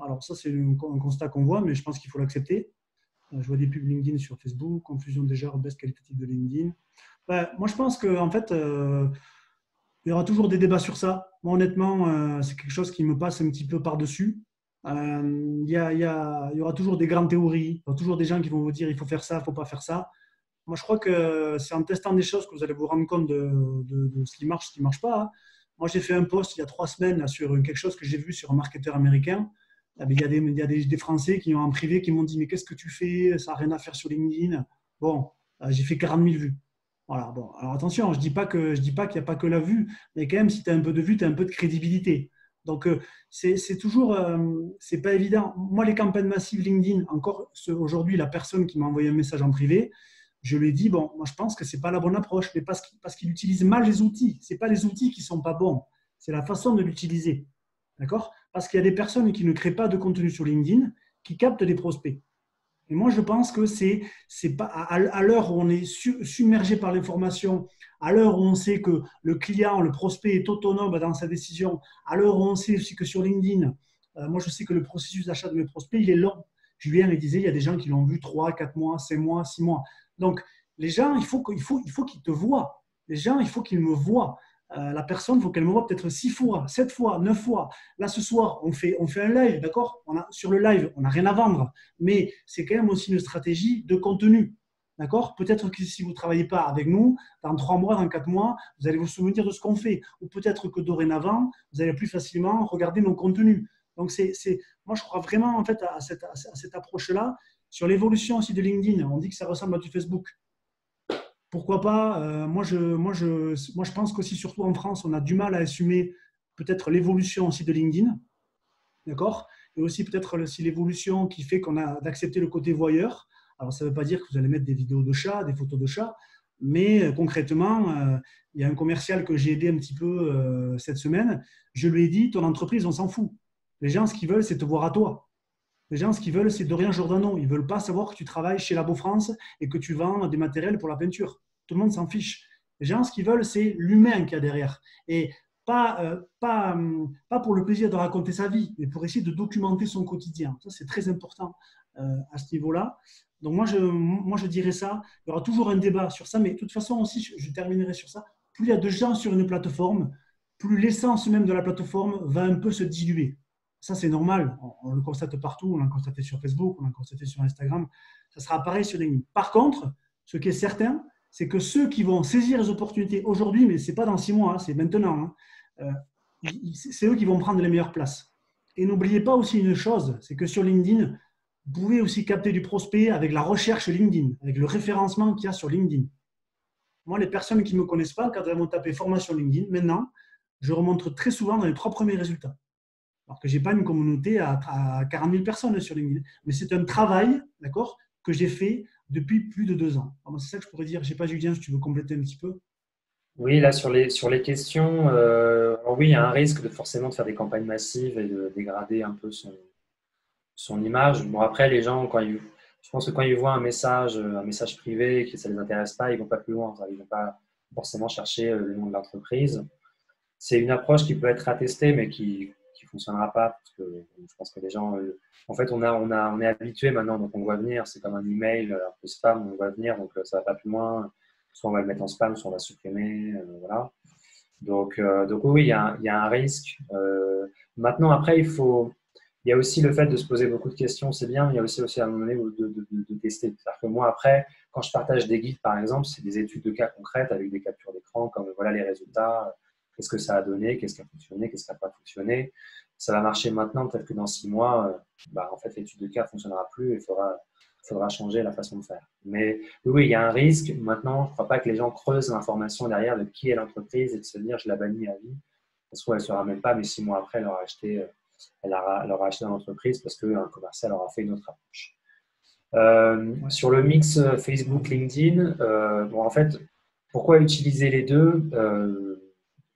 Alors, ça, c'est un constat qu'on voit, mais je pense qu'il faut l'accepter. Je vois des pubs LinkedIn sur Facebook, confusion des genres, baisse qualitative de LinkedIn. Moi, je pense qu'en fait, il y aura toujours des débats sur ça. Moi, honnêtement, c'est quelque chose qui me passe un petit peu par-dessus. Il y aura toujours des grandes théories, il y aura toujours des gens qui vont vous dire il faut faire ça, il ne faut pas faire ça. Moi, je crois que c'est en testant des choses que vous allez vous rendre compte de ce qui marche, ce qui ne marche pas, hein. Moi, j'ai fait un post il y a 3 semaines là, sur quelque chose que j'ai vu sur un marketeur américain. Il y a des Français qui ont en privé qui m'ont dit mais qu'est-ce que tu fais? Ça n'a rien à faire sur LinkedIn. Bon, j'ai fait 40 000 vues. Voilà, bon. Alors attention, je dis pas qu'il n'y a pas que la vue, mais quand même, si tu as un peu de vue, tu as un peu de crédibilité. Donc, c'est toujours, c'est pas évident. Moi, les campagnes massives LinkedIn, encore aujourd'hui, la personne qui m'a envoyé un message en privé, je lui ai dit, bon, moi, je pense que c'est pas la bonne approche, mais parce qu'il utilise mal les outils. C'est pas les outils qui sont pas bons, c'est la façon de l'utiliser. D'accord? Parce qu'il y a des personnes qui ne créent pas de contenu sur LinkedIn, qui captent des prospects. Et moi, je pense que c'est pas à l'heure où on est submergé par l'information, à l'heure où on sait que le client, le prospect est autonome dans sa décision, à l'heure où on sait aussi que sur LinkedIn, moi, je sais que le processus d'achat de mes prospects, il est long. Julien me disait, il y a des gens qui l'ont vu 3, 4 mois, 5 mois, 6 mois. Donc, les gens, il faut qu'ils te voient. Les gens, il faut qu'ils me voient. La personne, il faut qu'elle me voit peut-être 6 fois, 7 fois, 9 fois. Là, ce soir, on fait un live, d'accord? Sur le live, on n'a rien à vendre, mais c'est quand même aussi une stratégie de contenu. D'accord? Peut-être que si vous ne travaillez pas avec nous, dans 3 mois, dans 4 mois, vous allez vous souvenir de ce qu'on fait. Ou peut-être que dorénavant, vous allez plus facilement regarder nos contenus. Donc, moi, je crois vraiment en fait, à cette approche-là. Sur l'évolution aussi de LinkedIn, on dit que ça ressemble à du Facebook. Pourquoi pas? Moi, je pense qu'aussi, surtout en France, on a du mal à assumer peut-être l'évolution aussi de LinkedIn. D'accord? Et aussi peut-être aussi l'évolution qui fait qu'on a d'accepter le côté voyeur. Alors, ça ne veut pas dire que vous allez mettre des vidéos de chats, des photos de chats, mais concrètement, il y a un commercial que j'ai aidé un petit peu cette semaine. Je lui ai dit, ton entreprise, on s'en fout. Les gens, ce qu'ils veulent, c'est te voir à toi. Les gens, ce qu'ils veulent, c'est Dorian Giordano. Ils ne veulent pas savoir que tu travailles chez Labo France et que tu vends des matériels pour la peinture. Tout le monde s'en fiche. Les gens, ce qu'ils veulent, c'est l'humain qu'il y a derrière. Et pas pour le plaisir de raconter sa vie, mais pour essayer de documenter son quotidien. Ça, c'est très important à ce niveau-là. Donc, moi, je dirais ça. Il y aura toujours un débat sur ça, mais de toute façon, aussi, je terminerai sur ça. Plus il y a de gens sur une plateforme, plus l'essence même de la plateforme va un peu se diluer. Ça, c'est normal. On le constate partout. On l'a constaté sur Facebook, on l'a constaté sur Instagram. Ça sera pareil sur LinkedIn. Par contre, ce qui est certain, c'est que ceux qui vont saisir les opportunités aujourd'hui, mais ce n'est pas dans 6 mois, hein, c'est maintenant, hein, c'est eux qui vont prendre les meilleures places. Et n'oubliez pas aussi une chose, c'est que sur LinkedIn, vous pouvez aussi capter du prospect avec la recherche LinkedIn, avec le référencement qu'il y a sur LinkedIn. Moi, les personnes qui ne me connaissent pas, quand elles vont taper formation LinkedIn, maintenant, je remonte très souvent dans les 3 premiers résultats. Alors que je n'ai pas une communauté à 40 000 personnes sur LinkedIn. Mais c'est un travail, d'accord, que j'ai fait depuis plus de 2 ans. C'est ça que je pourrais dire. Je ne sais pas, Julien, si tu veux compléter un petit peu. Oui, là, sur les questions, alors oui, il y a un risque de forcément de faire des campagnes massives et de dégrader un peu son image. Bon, après, les gens, je pense que quand ils voient un message privé, que ça ne les intéresse pas, ils ne vont pas plus loin. Ils ne vont pas forcément chercher le nom de l'entreprise. C'est une approche qui peut être attestée, mais qui ne fonctionnera pas parce que je pense que les gens, en fait, on est habitué maintenant, donc on voit venir. C'est comme un email, un peu spam, on voit venir, donc ça ne va pas plus loin. Soit on va le mettre en spam, soit on va supprimer, voilà. Donc oui, il y a un risque. Maintenant, après, il y a aussi le fait de se poser beaucoup de questions, c'est bien, mais il y a aussi à un moment donné de tester. C'est-à-dire que moi, après, quand je partage des guides, par exemple, c'est des études de cas concrètes avec des captures d'écran, comme voilà les résultats, qu'est-ce que ça a donné, qu'est-ce qui a fonctionné, qu'est-ce qui n'a pas fonctionné. Ça va marcher maintenant, peut-être que dans 6 mois, en fait, l'étude de cas ne fonctionnera plus et il faudra changer la façon de faire. Mais oui, il y a un risque. Maintenant, je ne crois pas que les gens creusent l'information derrière de qui est l'entreprise et de se dire je la bannis à vie. Parce qu'elle ne saura même pas, mais 6 mois après, elle aura acheté dans l'entreprise parce qu'un commercial aura fait une autre approche. Sur le mix Facebook, LinkedIn, en fait, pourquoi utiliser les deux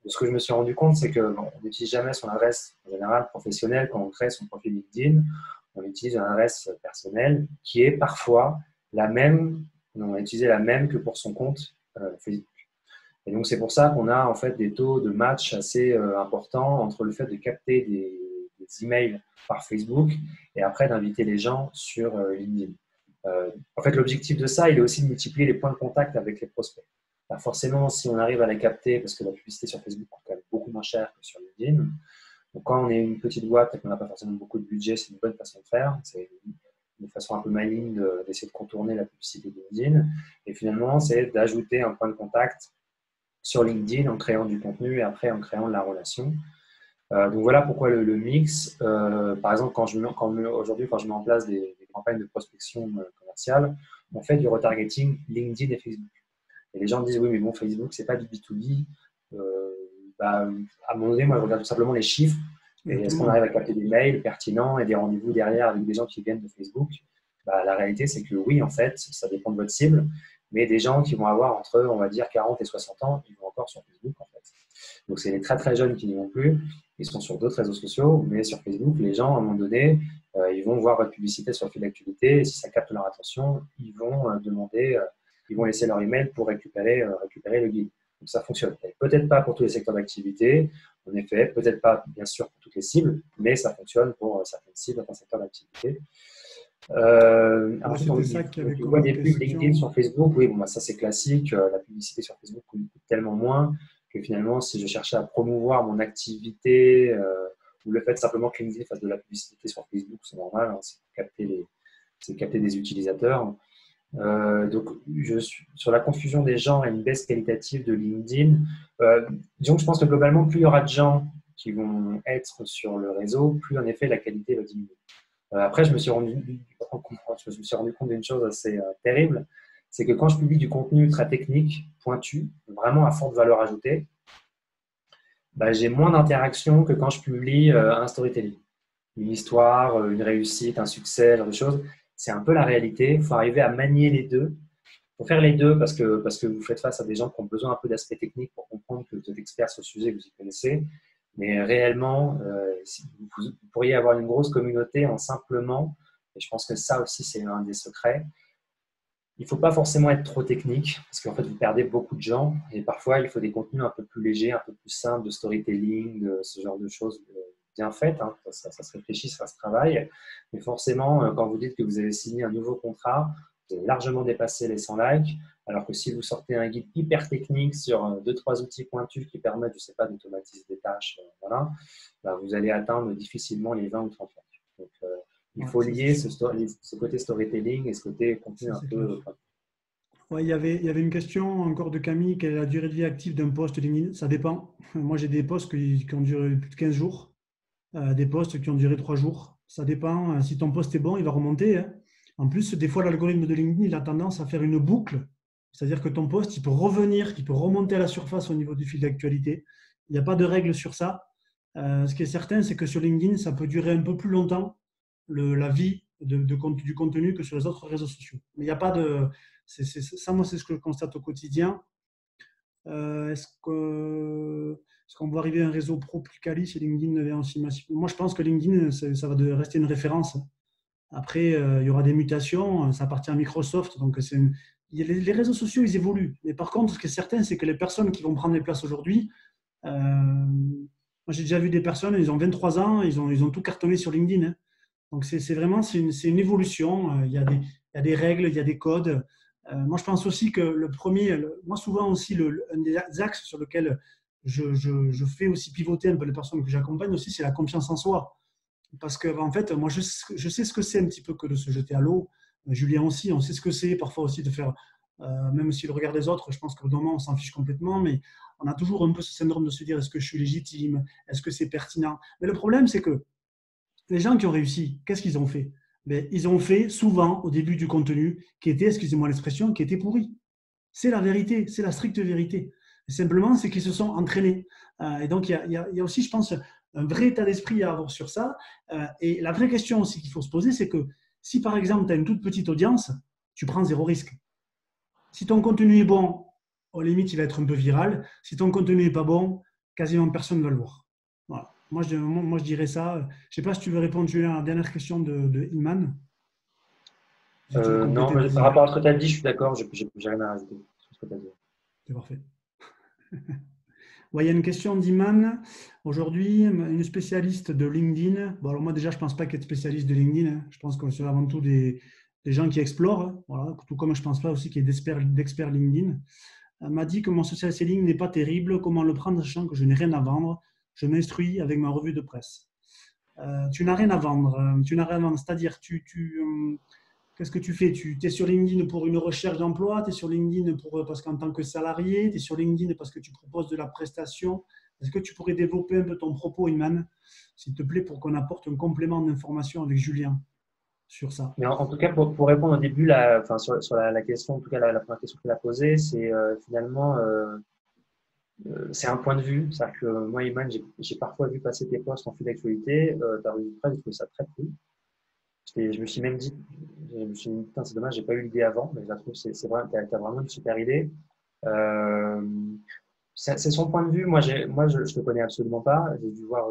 Ce que je me suis rendu compte, c'est qu'on n'utilise jamais son adresse en général professionnelle quand on crée son profil LinkedIn. On utilise une adresse personnelle qui est parfois la même, on a utilisé la même que pour son compte Facebook. Et donc, c'est pour ça qu'on a en fait des taux de match assez importants entre le fait de capter des emails par Facebook et après d'inviter les gens sur LinkedIn. En fait, l'objectif de ça, il est aussi de multiplier les points de contact avec les prospects. Alors forcément, si on arrive à les capter, parce que la publicité sur Facebook coûte quand même beaucoup moins cher que sur LinkedIn, donc quand on est une petite boîte et qu'on n'a pas forcément beaucoup de budget, c'est une bonne façon de faire. C'est une façon un peu maligne d'essayer de contourner la publicité de LinkedIn. Et finalement, c'est d'ajouter un point de contact sur LinkedIn en créant du contenu et après en créant de la relation. Donc voilà pourquoi le mix. Par exemple, aujourd'hui, quand je mets en place des campagnes de prospection commerciale, on fait du retargeting LinkedIn et Facebook. Et les gens disent oui, mais bon, Facebook, c'est pas du B2B. À un moment donné, moi, je regarde tout simplement les chiffres. Et est-ce qu'on arrive à capter des mails pertinents et des rendez-vous derrière avec des gens qui viennent de Facebook? La réalité, c'est que oui, en fait, ça dépend de votre cible. Mais des gens qui vont avoir entre, on va dire, 40 et 60 ans, ils vont encore sur Facebook, en fait. Donc, c'est les très, très jeunes qui n'y vont plus. Ils sont sur d'autres réseaux sociaux, mais sur Facebook, les gens, à un moment donné, ils vont voir votre publicité sur le fil d'actualité. Et si ça capte leur attention, ils vont ils vont laisser leur email pour récupérer le guide. Donc, ça fonctionne. Peut-être pas pour tous les secteurs d'activité, en effet, peut-être pas, bien sûr, pour toutes les cibles, mais ça fonctionne pour certaines cibles, certains secteurs d'activité. Ensuite, on voit des pubs LinkedIn sur Facebook. Oui, ça c'est classique. La publicité sur Facebook coûte tellement moins que finalement, si je cherchais à promouvoir mon activité ou le fait simplement que LinkedIn fasse de la publicité sur Facebook, c'est normal, hein, c'est capter des utilisateurs. Donc, sur la confusion des gens et une baisse qualitative de LinkedIn, disons que je pense que globalement, plus il y aura de gens qui vont être sur le réseau, plus en effet la qualité va diminuer. Après, je me suis rendu compte d'une chose assez terrible, c'est que quand je publie du contenu très technique, pointu, vraiment à forte valeur ajoutée, j'ai moins d'interaction que quand je publie un storytelling. Une histoire, une réussite, un succès, ce genre de choses. C'est un peu la réalité. Il faut arriver à manier les deux. Il faut faire les deux parce que vous faites face à des gens qui ont besoin un peu d'aspect technique pour comprendre que vous êtes expert sur le sujet, que vous y connaissez. Mais réellement, vous pourriez avoir une grosse communauté en simplement, et je pense que ça aussi, c'est un des secrets. Il ne faut pas forcément être trop technique, parce qu'en fait, vous perdez beaucoup de gens, et parfois, il faut des contenus un peu plus légers, un peu plus simples, de storytelling, ce genre de choses bien faites. Hein. Ça se réfléchit, ça se travaille. Mais forcément, quand vous dites que vous avez signé un nouveau contrat, vous avez largement dépassé les 100 likes, alors que si vous sortez un guide hyper technique sur 2-3 outils pointus qui permettent, je ne sais pas, d'automatiser des tâches, voilà, bah, vous allez atteindre difficilement les 20 ou 30 likes. Donc, il faut lier ce côté storytelling et ce côté contenu un peu. Ouais, il y avait une question encore de Camille, quelle est la durée de vie active d'un post LinkedIn? Ça dépend. Moi, j'ai des posts qui ont duré plus de 15 jours, des posts qui ont duré 3 jours. Ça dépend. Si ton post est bon, il va remonter. Hein. En plus, des fois, l'algorithme de LinkedIn, il a tendance à faire une boucle. C'est-à-dire que ton post, il peut revenir, il peut remonter à la surface au niveau du fil d'actualité. Il n'y a pas de règle sur ça. Ce qui est certain, c'est que sur LinkedIn, ça peut durer un peu plus longtemps la vie du contenu que sur les autres réseaux sociaux. Mais il n'y a pas de… ça, moi, c'est ce que je constate au quotidien. Est-ce qu'on va arriver à un réseau pro plus quali si LinkedIn devient aussi massif? Moi, je pense que LinkedIn, ça va rester une référence. Après, il y aura des mutations. Ça appartient à Microsoft. Donc, les réseaux sociaux, ils évoluent. Mais par contre, ce qui est certain, c'est que les personnes qui vont prendre les places aujourd'hui, moi, j'ai déjà vu des personnes, ils ont 23 ans, ils ont tout cartonné sur LinkedIn. Hein. Donc, c'est vraiment une évolution. Il y a des règles, il y a des codes. Moi, je pense aussi que moi, souvent aussi, un des axes sur lequel je fais aussi pivoter un peu les personnes que j'accompagne aussi, c'est la confiance en soi. Parce que, en fait, moi, je sais ce que c'est un petit peu que de se jeter à l'eau. Julien aussi, on sait ce que c'est parfois aussi de faire, même si le regard des autres, je pense qu'au moment, on s'en fiche complètement, mais on a toujours un peu ce syndrome de se dire, est-ce que je suis légitime? Est-ce que c'est pertinent? Mais le problème, c'est que les gens qui ont réussi, qu'est-ce qu'ils ont fait? Mais ils ont fait souvent au début du contenu qui était, excusez-moi l'expression, qui était pourri. C'est la vérité, c'est la stricte vérité. Et simplement, c'est qu'ils se sont entraînés. Et donc, il y a aussi, je pense, un vrai état d'esprit à avoir sur ça. Et la vraie question aussi qu'il faut se poser, c'est que si par exemple, tu as une toute petite audience, tu prends zéro risque. Si ton contenu est bon, au limite, il va être un peu viral. Si ton contenu n'est pas bon, quasiment personne ne va le voir. Voilà. Moi, je dirais ça. Je ne sais pas si tu veux répondre, Julien, à la dernière question de Iman. Si non, mais par rapport à ce que tu as dit, je suis d'accord, je n'ai rien à rajouter sur ce que tu as dit. C'est parfait. Ouais, il y a une question d'Iman. Aujourd'hui, une spécialiste de LinkedIn. Bon, alors moi, déjà, je ne pense pas qu'être spécialiste de LinkedIn. Hein. Je pense que c'est avant tout des gens qui explorent. Hein. Voilà. Tout comme je ne pense pas aussi qu'il y ait d'experts LinkedIn. Elle m'a dit que mon social selling n'est pas terrible. Comment le prendre, sachant que je n'ai rien à vendre? Je m'instruis avec ma revue de presse. Tu n'as rien à vendre. Tu n'as rien à vendre. C'est-à-dire, qu'est-ce que tu fais? Tu es sur LinkedIn pour une recherche d'emploi, tu es sur LinkedIn parce qu'en tant que salarié, tu es sur LinkedIn parce que tu proposes de la prestation. Est-ce que tu pourrais développer un peu ton propos, Iman, s'il te plaît, pour qu'on apporte un complément d'information avec Julien sur ça? Mais en tout cas, pour répondre au début, sur la question, en tout cas la première question que tu as posée, c'est finalement, c'est un point de vue. C'est-à-dire que moi, Iman, j'ai parfois vu passer tes posts en fil d'actualité, ta revue de presse, j'ai trouvé ça très cool. Je me suis même dit, putain, c'est dommage, j'ai pas eu l'idée avant, mais je la trouve, c'est vrai, t'as vraiment une super idée. C'est son point de vue. Moi, je te connais absolument pas. J'ai dû voir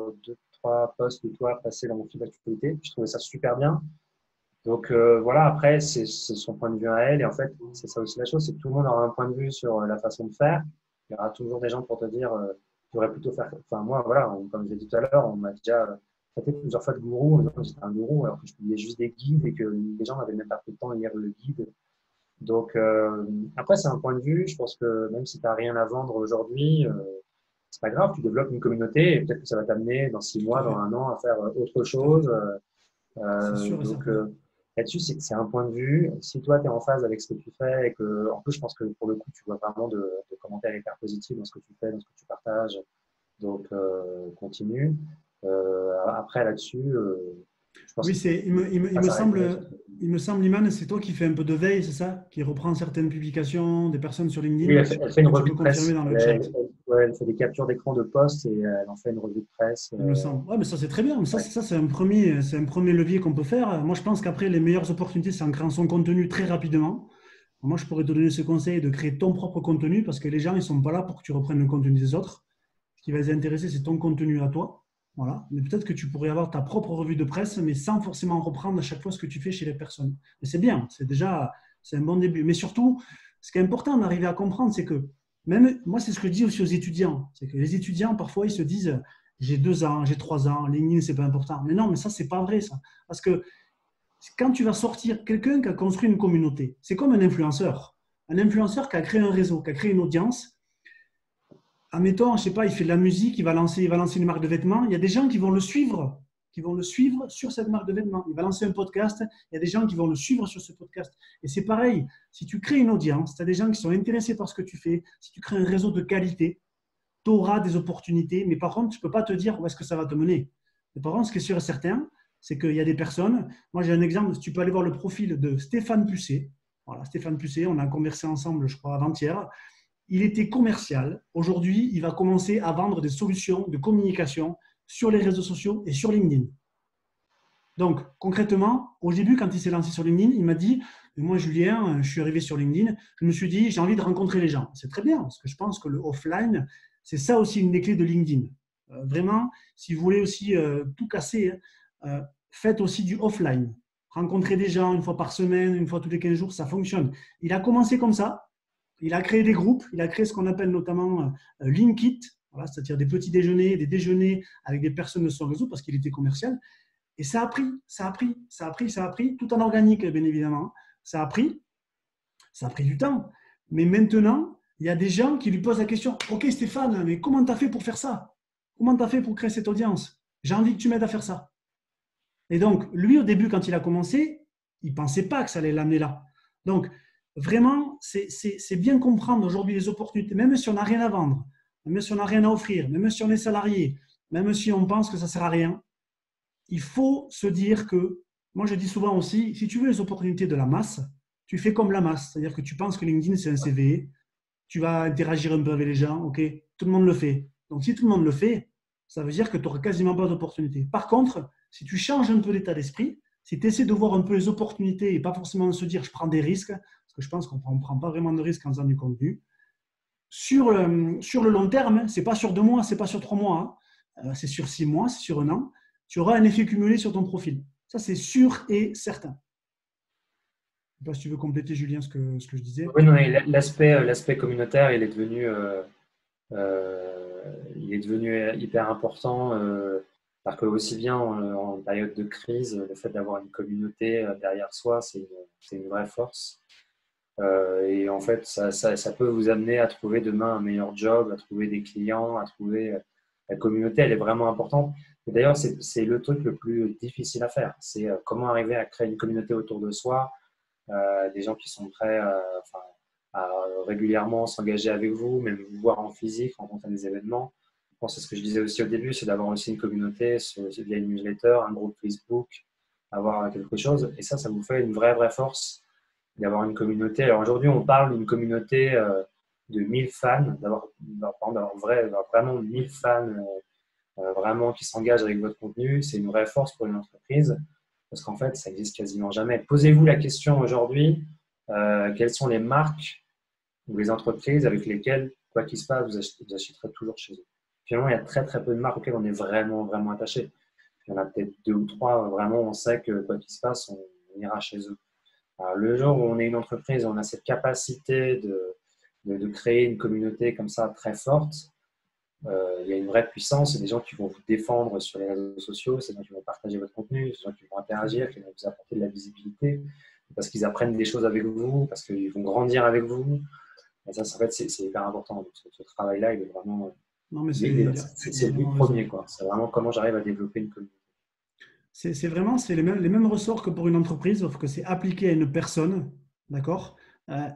2-3 posts de toi passer dans mon fil d'actualité. Je trouvais ça super bien. Donc voilà, après, c'est son point de vue à elle. Et en fait, c'est ça aussi la chose, c'est que tout le monde aura un point de vue sur la façon de faire. Il y aura toujours des gens pour te dire, tu devrais plutôt faire. Enfin, moi, voilà, comme je l'ai dit tout à l'heure, on m'a déjà traité plusieurs fois de gourou en disant que j'étais un gourou, alors que je publiais juste des guides et que les gens n'avaient même pas pris le temps de lire le guide. Donc, après, c'est un point de vue. Je pense que même si tu n'as rien à vendre aujourd'hui, c'est pas grave, tu développes une communauté et peut-être que ça va t'amener dans 6 mois, dans 1 an à faire autre chose. Donc, là-dessus, c'est un point de vue. Si toi, tu es en phase avec ce que tu fais et que, en plus, je pense que pour le coup, tu vois vraiment de commentaires hyper positifs dans ce que tu fais, dans ce que tu partages. Donc, continue. Après, là-dessus, je pense oui, il me semble, Iman, c'est toi qui fais un peu de veille, c'est ça? Qui reprend certaines publications des personnes sur LinkedIn. Oui, elle fait une revue de presse. Dans le chat. Elle fait des captures d'écran de posts et elle en fait une revue de presse. Il me semble. Ouais, mais ça, c'est très bien. Ça, c'est un premier levier qu'on peut faire. Moi, je pense qu'après, les meilleures opportunités, c'est en créant son contenu très rapidement. Moi, je pourrais te donner ce conseil de créer ton propre contenu parce que les gens, ils ne sont pas là pour que tu reprennes le contenu des autres. Ce qui va les intéresser, c'est ton contenu à toi. Voilà. Mais peut-être que tu pourrais avoir ta propre revue de presse, mais sans forcément reprendre à chaque fois ce que tu fais chez les personnes. Mais c'est bien, c'est déjà c'est un bon début. Mais surtout, ce qui est important d'arriver à comprendre, c'est que même moi, c'est ce que je dis aussi aux étudiants, c'est que les étudiants, parfois, ils se disent, j'ai 2 ans, j'ai 3 ans, LinkedIn, c'est pas important. Mais non, mais ça, c'est pas vrai, ça. Parce que quand tu vas sortir, quelqu'un qui a construit une communauté, c'est comme un influenceur. Un influenceur qui a créé un réseau, qui a créé une audience. Admettons, je sais pas, il fait de la musique, il va lancer une marque de vêtements. Il y a des gens qui vont le suivre sur cette marque de vêtements. Il va lancer un podcast, il y a des gens qui vont le suivre sur ce podcast. Et c'est pareil, si tu crées une audience, tu as des gens qui sont intéressés par ce que tu fais, si tu crées un réseau de qualité, tu auras des opportunités, mais par contre, tu ne peux pas te dire où est-ce que ça va te mener. Mais par contre, ce qui est sûr et certain, c'est qu'il y a des personnes. Moi, j'ai un exemple, tu peux aller voir le profil de Stéphane Pusset. Voilà, Stéphane Pusset, on a conversé ensemble, je crois, avant-hier. Il était commercial. Aujourd'hui, il va commencer à vendre des solutions de communication sur les réseaux sociaux et sur LinkedIn. Donc, concrètement, au début, quand il s'est lancé sur LinkedIn, il m'a dit, moi, Julien, je suis arrivé sur LinkedIn, je me suis dit, j'ai envie de rencontrer les gens. C'est très bien, parce que je pense que le offline, c'est ça aussi une des clés de LinkedIn. Vraiment, si vous voulez aussi tout casser, faites aussi du offline. Rencontrer des gens une fois par semaine, une fois tous les 15 jours, ça fonctionne. Il a commencé comme ça. Il a créé des groupes. Il a créé ce qu'on appelle notamment Linkit, voilà, c'est-à-dire des petits déjeuners, des déjeuners avec des personnes de son réseau parce qu'il était commercial. Et ça a pris, ça a pris, ça a pris, ça a pris, tout en organique, bien évidemment. Ça a pris du temps. Mais maintenant, il y a des gens qui lui posent la question, OK Stéphane, mais comment tu as fait pour faire ça? Comment tu as fait pour créer cette audience? J'ai envie que tu m'aides à faire ça. Et donc, lui, au début, quand il a commencé, il ne pensait pas que ça allait l'amener là. Donc, vraiment, c'est bien comprendre aujourd'hui les opportunités, même si on n'a rien à vendre, même si on n'a rien à offrir, même si on est salarié, même si on pense que ça ne sert à rien, il faut se dire que, moi je dis souvent aussi, si tu veux les opportunités de la masse, tu fais comme la masse. C'est-à-dire que tu penses que LinkedIn c'est un CV, tu vas interagir un peu avec les gens, ok, tout le monde le fait. Donc si tout le monde le fait, ça veut dire que tu n'auras quasiment pas d'opportunités. Par contre, si tu changes un peu l'état d'esprit, si tu essaies de voir un peu les opportunités et pas forcément de se dire je prends des risques, parce que je pense qu'on ne prend pas vraiment de risques en faisant du contenu, sur le long terme, ce n'est pas sur 2 mois, ce n'est pas sur 3 mois, c'est sur 6 mois, c'est sur un an, tu auras un effet cumulé sur ton profil. Ça, c'est sûr et certain. Je ne sais pas si tu veux compléter, Julien, ce que je disais. Oui, non, l'aspect communautaire, il est devenu hyper important. Parce que aussi bien en période de crise, le fait d'avoir une communauté derrière soi, c'est une vraie force. Et en fait, ça peut vous amener à trouver demain un meilleur job, à trouver des clients, à trouver… La communauté, elle est vraiment importante. Et d'ailleurs, c'est le truc le plus difficile à faire. C'est comment arriver à créer une communauté autour de soi, des gens qui sont prêts à régulièrement s'engager avec vous, même vous voir en physique, rencontrer des événements. Bon, c'est ce que je disais aussi au début, c'est d'avoir aussi une communauté via une newsletter, un groupe Facebook, avoir quelque chose. Et ça vous fait une vraie force d'avoir une communauté. Alors aujourd'hui, on parle d'une communauté de 1000 fans, d'avoir vraiment 1000 fans vraiment qui s'engagent avec votre contenu. C'est une vraie force pour une entreprise parce qu'en fait, ça n'existe quasiment jamais. Posez-vous la question aujourd'hui, quelles sont les marques ou les entreprises avec lesquelles, quoi qu'il se passe, vous achèterez toujours chez eux. Finalement, il y a très peu de marques auxquelles on est vraiment attaché. Il y en a peut-être 2 ou 3, vraiment, on sait que quoi qu'il se passe, on ira chez eux. Alors, le jour où on est une entreprise, on a cette capacité de créer une communauté comme ça très forte, il y a une vraie puissance. Il y a des gens qui vont vous défendre sur les réseaux sociaux, c'est des gens qui vont partager votre contenu, c'est des gens qui vont interagir, qui vont vous apporter de la visibilité, parce qu'ils apprennent des choses avec vous, parce qu'ils vont grandir avec vous. Et ça, en fait, c'est hyper important. Donc, ce travail-là, il est vraiment… Non, mais c'est le but premier, quoi. C'est vraiment comment j'arrive à développer une communauté. C'est vraiment les mêmes ressorts que pour une entreprise, sauf que c'est appliqué à une personne, d'accord?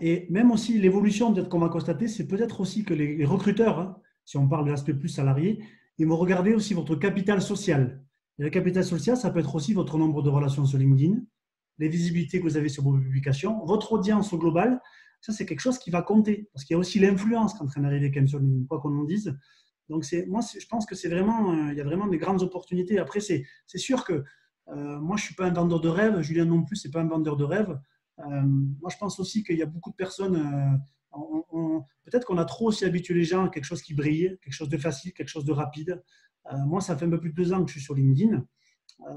Et même aussi l'évolution peut-être qu'on va constater, c'est peut-être aussi que les recruteurs, hein, si on parle de l'aspect plus salarié, ils vont regarder aussi votre capital social. Et le capital social, ça peut être aussi votre nombre de relations sur LinkedIn, les visibilités que vous avez sur vos publications, votre audience au global. Ça, c'est quelque chose qui va compter, parce qu'il y a aussi l'influence qui est en train d'arriver quand même sur LinkedIn, quoi qu'on en dise. Donc, je pense que il y a vraiment des grandes opportunités. Après, c'est sûr que moi, je ne suis pas un vendeur de rêve. Julien non plus, ce n'est pas un vendeur de rêve. Moi, je pense aussi qu'il y a beaucoup de personnes. Peut-être qu'on a trop aussi habitué les gens à quelque chose qui brille, quelque chose de facile, quelque chose de rapide. Moi, ça fait un peu plus de 2 ans que je suis sur LinkedIn.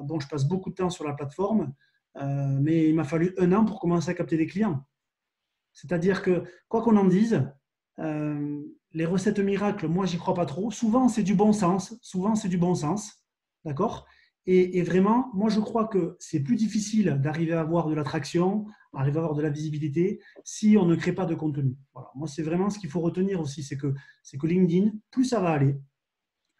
Bon, je passe beaucoup de temps sur la plateforme, mais il m'a fallu 1 an pour commencer à capter des clients. C'est-à-dire que, quoi qu'on en dise, les recettes miracles, moi, j'y crois pas trop. Souvent, c'est du bon sens. Souvent, c'est du bon sens. D'accord? Et vraiment, moi, je crois que c'est plus difficile d'arriver à avoir de l'attraction, arriver à avoir de la visibilité, si on ne crée pas de contenu. Voilà. Moi, c'est vraiment ce qu'il faut retenir aussi, c'est que LinkedIn, plus ça va aller,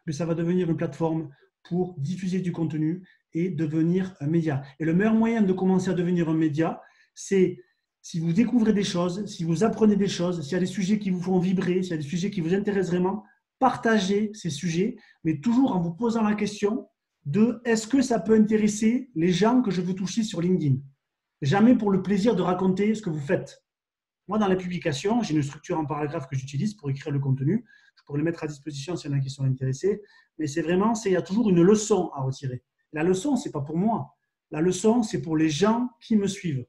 plus ça va devenir une plateforme pour diffuser du contenu et devenir un média. Et le meilleur moyen de commencer à devenir un média, c'est si vous découvrez des choses, si vous apprenez des choses, s'il y a des sujets qui vous font vibrer, s'il y a des sujets qui vous intéressent vraiment, partagez ces sujets, mais toujours en vous posant la question de est-ce que ça peut intéresser les gens que je veux toucher sur LinkedIn? Jamais pour le plaisir de raconter ce que vous faites. Moi, dans les publications, j'ai une structure en paragraphe que j'utilise pour écrire le contenu. Je pourrais le mettre à disposition s'il y en a qui sont intéressés. Mais c'est vraiment, il y a toujours une leçon à retirer. La leçon, ce n'est pas pour moi. La leçon, c'est pour les gens qui me suivent.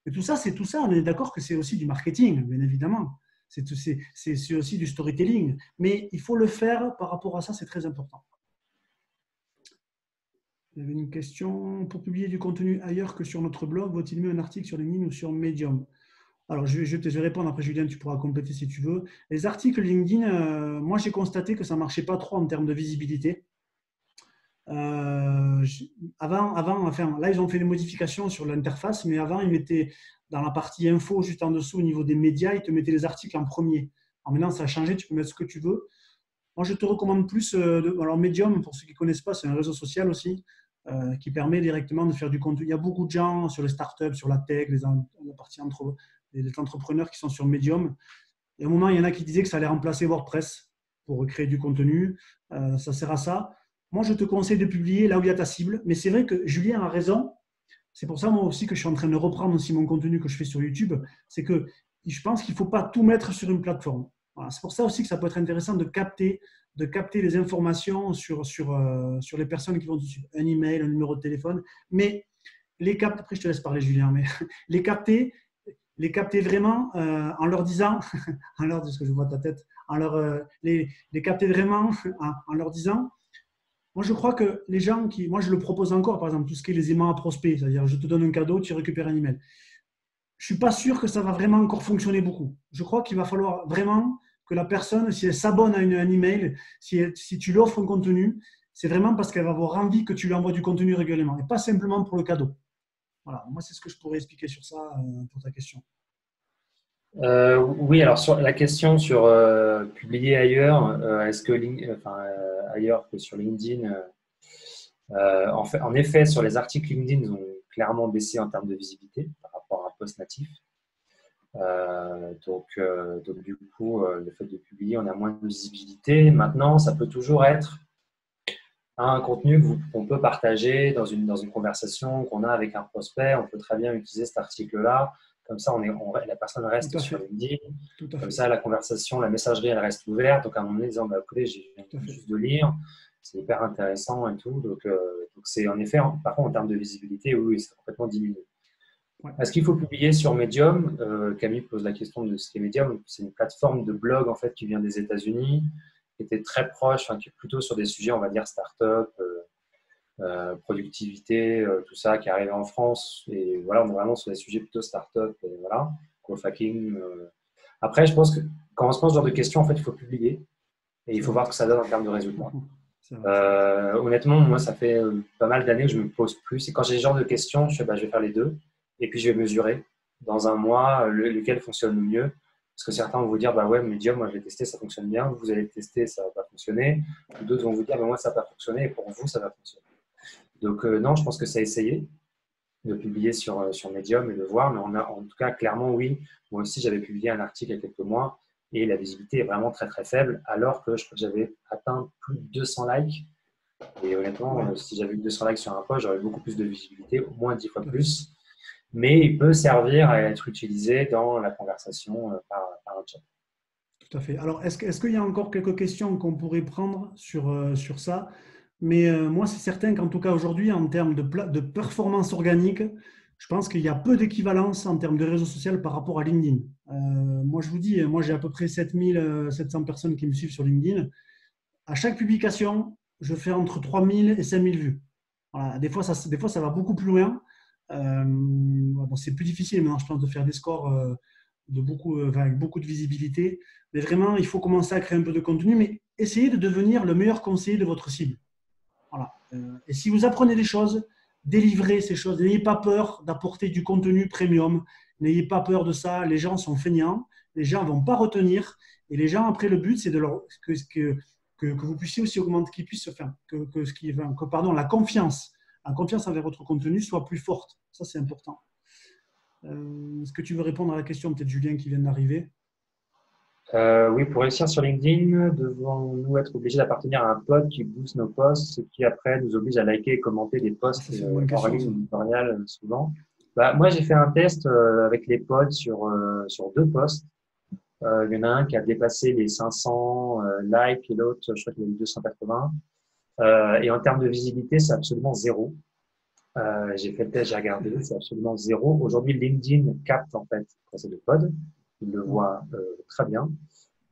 Et tout ça, on est d'accord que c'est aussi du marketing, bien évidemment. C'est aussi du storytelling. Mais il faut le faire par rapport à ça, c'est très important. Il y avait une question. Pour publier du contenu ailleurs que sur notre blog, vaut-il mieux un article sur LinkedIn ou sur Medium? Alors, je vais répondre après, Julien, tu pourras compléter si tu veux. Les articles LinkedIn, moi, j'ai constaté que ça ne marchait pas trop en termes de visibilité. Enfin, là, ils ont fait des modifications sur l'interface, mais avant, ils mettaient dans la partie info, juste en dessous, au niveau des médias, ils te mettaient les articles en premier. Alors maintenant, ça a changé, tu peux mettre ce que tu veux. Moi, je te recommande plus, alors Medium, pour ceux qui ne connaissent pas, c'est un réseau social aussi, qui permet directement de faire du contenu. Il y a beaucoup de gens sur les startups, sur la tech, la partie les entrepreneurs qui sont sur Medium. Et à un moment, il y en a qui disaient que ça allait remplacer WordPress pour créer du contenu. Ça sert à ça. Moi, je te conseille de publier là où il y a ta cible. Mais c'est vrai que Julien a raison. C'est pour ça, moi aussi, que je suis en train de reprendre aussi mon contenu que je fais sur YouTube. C'est que je pense qu'il ne faut pas tout mettre sur une plateforme. Voilà. C'est pour ça aussi que ça peut être intéressant de capter les informations sur les personnes qui vont te suivre. Un email, un numéro de téléphone. Mais les capter, après je te laisse parler, Julien, mais les capter vraiment en leur disant, en leur, parce que je vois ta tête, les capter vraiment en leur disant, moi je crois que les gens moi je le propose encore, par exemple, tout ce qui est les aimants à prospects, c'est-à-dire je te donne un cadeau, tu récupères un email. Je ne suis pas sûr que ça va vraiment encore fonctionner beaucoup. Je crois qu'il va falloir vraiment que la personne, si elle s'abonne à un email, si tu lui offres un contenu, c'est vraiment parce qu'elle va avoir envie que tu lui envoies du contenu régulièrement et pas simplement pour le cadeau. Voilà, moi c'est ce que je pourrais expliquer sur ça pour ta question. Oui, alors sur la question sur publier ailleurs, est-ce que ailleurs que sur LinkedIn, en effet, sur les articles LinkedIn, ils ont clairement baissé en termes de visibilité par rapport à un post natif. Donc, du coup, le fait de publier, on a moins de visibilité. Maintenant, ça peut toujours être un contenu qu'on peut partager dans une conversation qu'on a avec un prospect. On peut très bien utiliser cet article-là. Comme ça, la personne reste sur LinkedIn. Comme ça, la conversation, la messagerie, elle reste ouverte. Donc, à un moment donné, disant, écoutez, j'ai juste de lire. C'est hyper intéressant et tout. Donc c'est en effet, par contre, en termes de visibilité, oui, c'est complètement diminué. Ouais. Est-ce qu'il faut publier sur Medium? Camille pose la question de ce qu'est Medium. C'est une plateforme de blog en fait qui vient des États-Unis, qui était très proche, qui est plutôt sur des sujets, on va dire, start-up, productivité, tout ça, qui arrive en France. Et voilà, on est vraiment sur des sujets plutôt start-up, et voilà, growth hacking. Après, je pense que quand on se pose ce genre de questions, en fait, il faut publier et il faut voir ce que ça donne en termes de résultats. Honnêtement, moi, ça fait pas mal d'années que je me pose plus. Et quand j'ai ce genre de questions, je vais faire les deux. Et puis, je vais mesurer dans un mois lequel fonctionne le mieux. Parce que certains vont vous dire, ouais, Medium, moi, je l'ai testé, ça fonctionne bien. Vous allez le tester, ça ne va pas fonctionner. D'autres vont vous dire, moi, ça n'a pas fonctionné. Et pour vous, ça va fonctionner. Donc, non, je pense que ça a essayé de publier sur Medium et de voir. Mais en tout cas, clairement, oui. Moi aussi, j'avais publié un article il y a quelques mois. Et la visibilité est vraiment très, très faible, alors que je crois que j'avais atteint plus de 200 likes. Et honnêtement, si j'avais eu 200 likes sur un post, j'aurais beaucoup plus de visibilité, au moins 10 fois plus. Mais il peut servir à être utilisé dans la conversation par un chat. Tout à fait. Alors, est-ce qu'il y a encore quelques questions qu'on pourrait prendre sur ça? Mais moi, c'est certain qu'en tout cas aujourd'hui, en termes de performance organique, je pense qu'il y a peu d'équivalence en termes de réseau social par rapport à LinkedIn. Moi, je vous dis, moi j'ai à peu près 7700 personnes qui me suivent sur LinkedIn. À chaque publication, je fais entre 3000 et 5000 vues. Voilà. Des fois, ça va beaucoup plus loin. Bon, c'est plus difficile maintenant, je pense, de faire des scores avec beaucoup de visibilité. Mais vraiment, il faut commencer à créer un peu de contenu, mais essayez de devenir le meilleur conseiller de votre cible. Voilà. Et si vous apprenez des choses, délivrez ces choses. N'ayez pas peur d'apporter du contenu premium. N'ayez pas peur de ça. Les gens sont feignants. Les gens ne vont pas retenir. Et les gens, après, le but, c'est de leur, que vous puissiez aussi augmenter, qu'ils puissent faire, pardon, la confiance envers votre contenu soit plus forte. Ça, c'est important. Est-ce que tu veux répondre à la question, peut-être Julien, qui vient d'arriver? Oui, pour réussir sur LinkedIn, devons-nous être obligés d'appartenir à un pod qui booste nos posts, ce qui après nous oblige à liker et commenter des Ah, posts ça, c'est une bonne hors question, ligne ça. ou éditorial souvent? Bah, moi, j'ai fait un test avec les pods sur deux posts. Il y en a un qui a dépassé les 500 likes et l'autre, je crois qu'il a eu 280. Et en termes de visibilité, c'est absolument zéro. J'ai fait le test, j'ai regardé, c'est absolument zéro. Aujourd'hui, LinkedIn capte en fait quand c'est le pod. Il le voit très bien.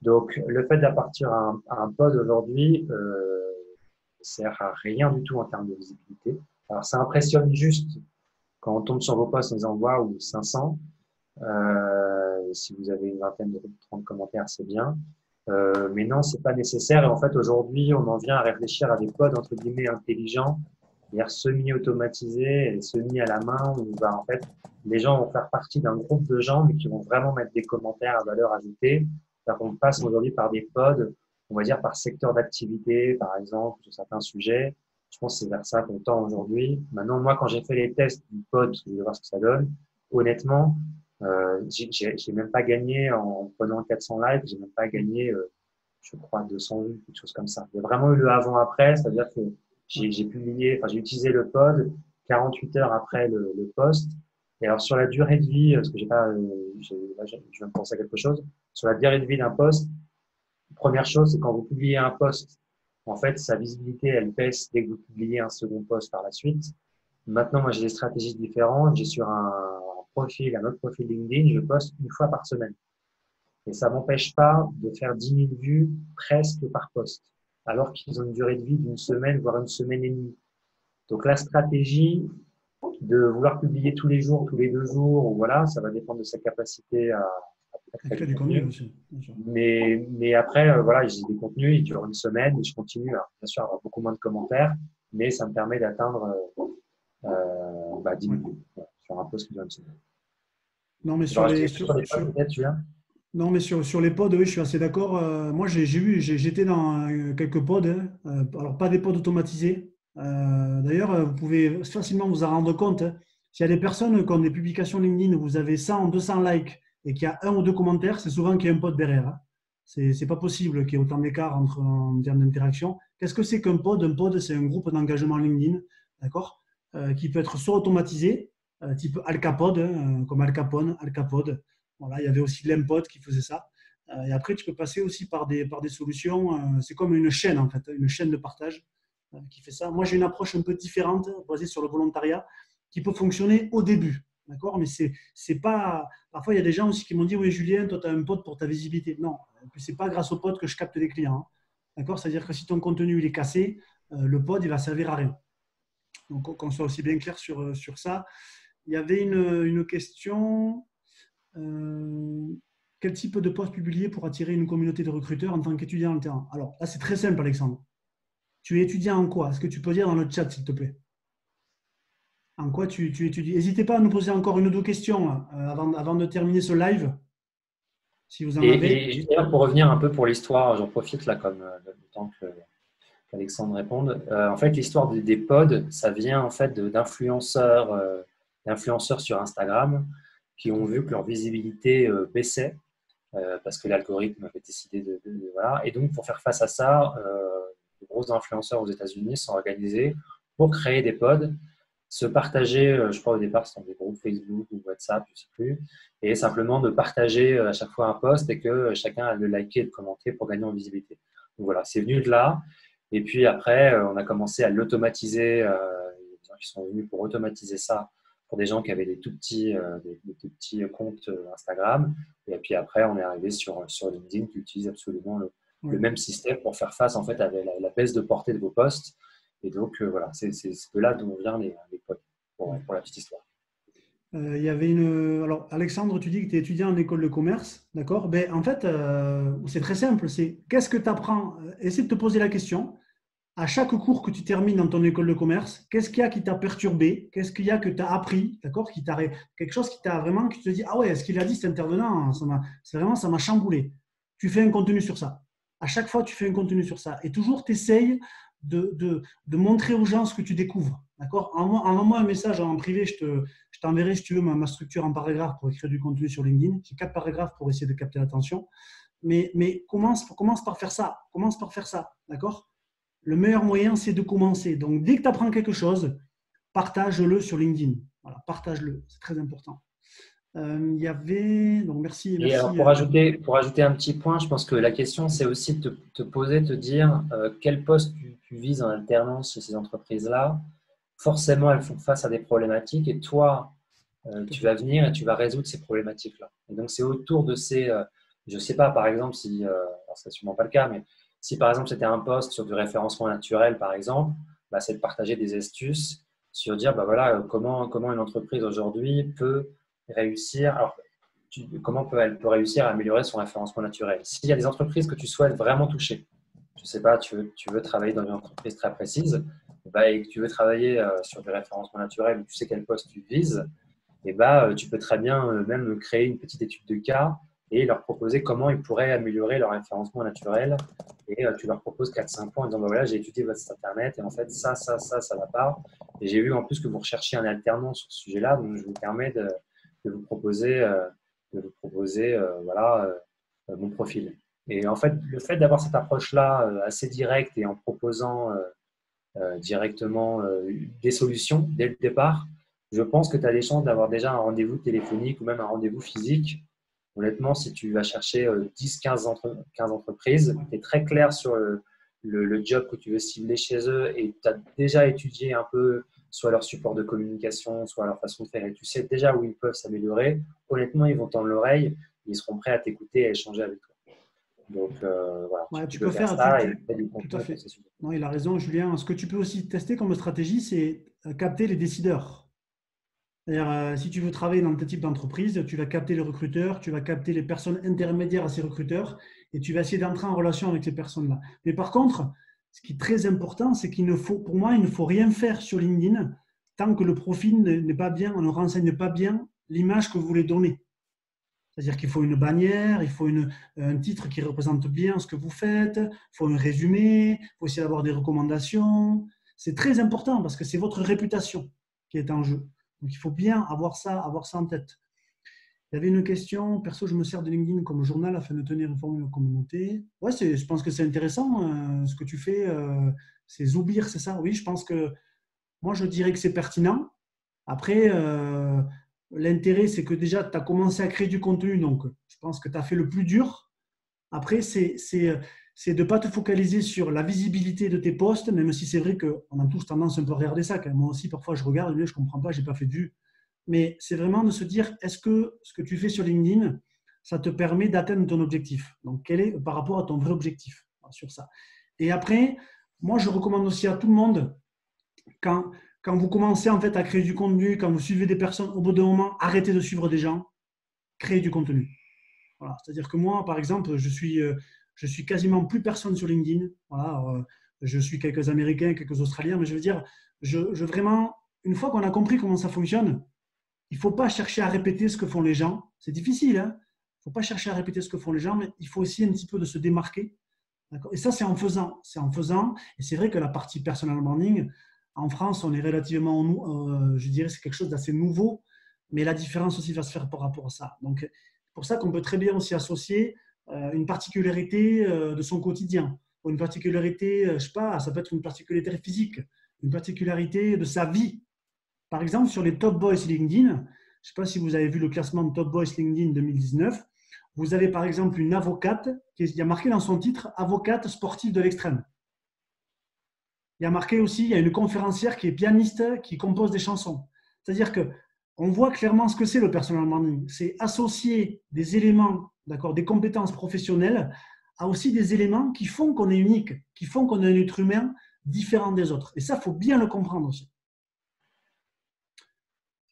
Donc, le fait d'appartenir à un pod aujourd'hui ne sert à rien du tout en termes de visibilité. Alors, ça impressionne juste quand on tombe sur vos posts en disant waouh, 500. Si vous avez une vingtaine de 30 commentaires, c'est bien. Mais non, c'est pas nécessaire. Et en fait, aujourd'hui, on en vient à réfléchir à des pods entre guillemets intelligents, c'est-à-dire semi-automatisés et semi à la main, où bah, en fait, les gens vont faire partie d'un groupe de gens, mais qui vont vraiment mettre des commentaires à valeur ajoutée. C'est-à-dire qu'on passe aujourd'hui par des pods, on va dire par secteur d'activité, par exemple, sur certains sujets. Je pense que c'est vers ça qu'on tend aujourd'hui. Maintenant, moi, quand j'ai fait les tests du pod, parce que je voulais voir ce que ça donne, honnêtement, j'ai même pas gagné en prenant 400 likes, j'ai même pas gagné, je crois, 200 vues, quelque chose comme ça. Il y a vraiment eu le avant-après, c'est-à-dire que j'ai publié, enfin, j'ai utilisé le pod 48 heures après le post. Et alors, sur la durée de vie, parce que j'ai pas, là, je viens de penser à quelque chose, sur la durée de vie d'un post, première chose, c'est quand vous publiez un post, en fait, sa visibilité, elle baisse dès que vous publiez un second post par la suite. Maintenant, moi, j'ai des stratégies différentes. J'ai sur un autre profil LinkedIn, je poste une fois par semaine. Et ça m'empêche pas de faire 10 000 vues presque par post, alors qu'ils ont une durée de vie d'une semaine, voire une semaine et demie. Donc, la stratégie de vouloir publier tous les jours, tous les 2 jours, ou voilà, ça va dépendre de sa capacité à créer du Écrire du contenu contenu. aussi, bien sûr. Mais après, voilà, j'ai des contenus, ils durent une semaine et je continue. Alors, bien sûr, avoir beaucoup moins de commentaires, mais ça me permet d'atteindre 10 Ouais. 000 sur un post qui dure une semaine. Non, mais Alors, je dirais sur les pods, peut-être, tu viens. non, mais sur les pods, oui, je suis assez d'accord. Moi, j'étais dans quelques pods, hein. Alors, pas des pods automatisés. D'ailleurs, vous pouvez facilement vous en rendre compte, hein. S'il y a des personnes qui ont des publications LinkedIn où vous avez 100, 200 likes et qu'il y a un ou deux commentaires, c'est souvent qu'il y a un pod derrière, hein. C'est pas possible qu'il y ait autant d'écart en termes d'interaction. Qu'est-ce que c'est qu'un pod? Un pod, c'est un groupe d'engagement LinkedIn, d'accord, qui peut être soit automatisé, type Alcapod, hein, comme Al Capone, Alcapod. Voilà, il y avait aussi l'Empod qui faisait ça. Et après, tu peux passer aussi par des solutions. C'est comme une chaîne, en fait, une chaîne de partage qui fait ça. Moi, j'ai une approche un peu différente, basée sur le volontariat, qui peut fonctionner au début. D'accord. Mais c'est pas. Parfois, il y a des gens aussi qui m'ont dit: oui, Julien, toi, tu as un pod pour ta visibilité. Non, c'est pas grâce au pod que je capte les clients, hein. D'accord. C'est-à-dire que si ton contenu il est cassé, le pod, il va servir à rien. Donc, qu'on soit aussi bien clair sur ça. Il y avait une question. Euh, quel type de poste publier pour attirer une communauté de recruteurs en tant qu'étudiant en terrain? Alors là, c'est très simple, Alexandre. Tu es étudiant en quoi? Est-ce que tu peux dire dans le chat, s'il te plaît? En quoi tu étudies? N'hésitez pas à nous poser encore une ou deux questions là, avant de terminer ce live, si vous en avez. Et juste d'ailleurs, pour revenir un peu pour l'histoire, j'en profite là, comme le temps qu'Alexandre réponde. En fait, l'histoire des pods, ça vient en fait d'influenceurs sur Instagram qui ont vu que leur visibilité baissait parce que l'algorithme avait décidé voilà. Et donc, pour faire face à ça, de gros influenceurs aux États-Unis sont organisés pour créer des pods, se partager, je crois au départ, c'est dans des groupes Facebook ou WhatsApp, je ne sais plus, et simplement de partager à chaque fois un post et que chacun a le liker et le commenter pour gagner en visibilité. Donc voilà, c'est venu de là. Et puis après, on a commencé à l'automatiser. Il y a des gens qui sont venus pour automatiser ça pour des gens qui avaient des tout petits, des tout petits comptes Instagram. Et puis après, on est arrivé sur LinkedIn qui utilise absolument Ouais. le même système pour faire face en fait à la baisse de portée de vos postes. Et donc, voilà, c'est de là d'où vient les pods, pour la petite histoire. Il y avait Alors, Alexandre, tu dis que tu es étudiant en école de commerce, d'accord? Ben, en fait, c'est très simple. C'est qu'est-ce que tu apprends? Essaie de te poser la question. À chaque cours que tu termines dans ton école de commerce, qu'est-ce qu'il y a qui t'a perturbé? Qu'est-ce qu'il y a que tu as appris? D'accord? Quelque chose qui t'a vraiment, qui te dit, ah ouais, ce qu'il a dit, cet intervenant, ça m'a chamboulé. Tu fais un contenu sur ça. À chaque fois, tu fais un contenu sur ça. Et toujours, tu essayes de montrer aux gens ce que tu découvres. D'accord? Envoie-moi un message en privé, je t'enverrai, si tu veux, ma structure en paragraphe pour écrire du contenu sur LinkedIn. J'ai 4 paragraphes pour essayer de capter l'attention. Mais commence par faire ça. Commence par faire ça. D'accord? Le meilleur moyen, c'est de commencer. Donc, dès que tu apprends quelque chose, partage-le sur LinkedIn. Voilà, partage-le. C'est très important. Il y avait. Donc, merci. Et alors, pour ajouter un petit point, je pense que la question, c'est aussi de te poser, te dire quel poste tu vises en alternance chez ces entreprises-là. Forcément, elles font face à des problématiques et toi, tu vas venir et tu vas résoudre ces problématiques-là. Et donc, c'est autour de ces, je ne sais pas, par exemple, si, alors c'est sûrement pas le cas, mais si par exemple c'était un poste sur du référencement naturel, par exemple, bah, c'est de partager des astuces sur dire, bah, voilà, comment une entreprise aujourd'hui peut réussir, alors, comment elle peut réussir à améliorer son référencement naturel. S'il y a des entreprises que tu souhaites vraiment toucher, je ne sais pas, tu veux travailler dans une entreprise très précise, bah, et que tu veux travailler sur du référencement naturel, tu sais quel poste tu vises, et bah, tu peux très bien même créer une petite étude de cas et leur proposer comment ils pourraient améliorer leur référencement naturel. Et tu leur proposes 4-5 points en disant bah, voilà, j'ai étudié votre site internet et en fait, ça ne va pas. Et j'ai vu en plus que vous recherchiez un alternant sur ce sujet-là, donc je vous permets de vous proposer, voilà, mon profil. Et en fait, le fait d'avoir cette approche-là assez directe et en proposant directement des solutions dès le départ, je pense que tu as des chances d'avoir déjà un rendez-vous téléphonique ou même un rendez-vous physique. Honnêtement, si tu vas chercher 10-15 entreprises, tu es très clair sur le job que tu veux cibler chez eux et tu as déjà étudié un peu soit leur support de communication, soit leur façon de faire et tu sais déjà où ils peuvent s'améliorer, honnêtement, ils vont tendre l'oreille, ils seront prêts à t'écouter et à échanger avec toi. Donc, voilà, Ouais, tu tu peux peux faire faire. ça et faire du Tout à contenu pour fait. ces sujets. Non, il a raison, Julien. Ce que tu peux aussi tester comme stratégie, c'est capter les décideurs. C'est-à-dire, si tu veux travailler dans tel type d'entreprise, tu vas capter les recruteurs, tu vas capter les personnes intermédiaires à ces recruteurs et tu vas essayer d'entrer en relation avec ces personnes-là. Mais par contre, ce qui est très important, c'est pour moi, il ne faut rien faire sur LinkedIn tant que le profil n'est pas bien, on ne renseigne pas bien l'image que vous voulez donner. C'est-à-dire qu'il faut une bannière, il faut un titre qui représente bien ce que vous faites, il faut un résumé, il faut essayer d'avoir des recommandations. C'est très important parce que c'est votre réputation qui est en jeu. Donc il faut bien avoir ça en tête. Il y avait une question, perso, je me sers de LinkedIn comme journal afin de tenir informé la communauté. Ouais, je pense que c'est intéressant ce que tu fais. C'est Zoubir, c'est ça? Oui, je pense que moi, je dirais que c'est pertinent. Après, l'intérêt, c'est que déjà, tu as commencé à créer du contenu, donc je pense que tu as fait le plus dur. Après, c'est de ne pas te focaliser sur la visibilité de tes posts, même si c'est vrai qu'on a tous tendance un peu à regarder ça. Moi aussi, parfois, je regarde, je ne comprends pas, je n'ai pas fait de vue. Mais c'est vraiment de se dire, est-ce que ce que tu fais sur LinkedIn, ça te permet d'atteindre ton objectif? Donc, quel est par rapport à ton vrai objectif sur ça? Et après, moi, je recommande aussi à tout le monde, quand vous commencez en fait à créer du contenu, quand vous suivez des personnes, au bout d'un moment, arrêtez de suivre des gens, créez du contenu. Voilà. C'est-à-dire que moi, par exemple, je suis quasiment plus personne sur LinkedIn. Voilà. Je suis quelques Américains, quelques Australiens, mais je veux dire, vraiment, une fois qu'on a compris comment ça fonctionne, il ne faut pas chercher à répéter ce que font les gens. C'est difficile, hein. Il ne faut pas chercher à répéter ce que font les gens, mais il faut aussi un petit peu de se démarquer. Et ça, c'est en faisant. C'est en faisant. Et c'est vrai que la partie personal branding, en France, on est relativement, je dirais, c'est quelque chose d'assez nouveau, mais la différence aussi va se faire par rapport à ça. Donc, c'est pour ça qu'on peut très bien aussi associer une particularité de son quotidien, ou une particularité, je ne sais pas, ça peut être une particularité physique, une particularité de sa vie. Par exemple, sur les Top Boys LinkedIn, je ne sais pas si vous avez vu le classement de Top Boys LinkedIn 2019, vous avez par exemple une avocate qui a marqué dans son titre « Avocate sportive de l'extrême ». Il y a marqué aussi, il y a une conférencière qui est pianiste, qui compose des chansons. C'est-à-dire qu'on voit clairement ce que c'est le personal branding. C'est associer des éléments, d'accord, des compétences professionnelles a aussi des éléments qui font qu'on est unique, qui font qu'on est un être humain différent des autres. Et ça, il faut bien le comprendre aussi.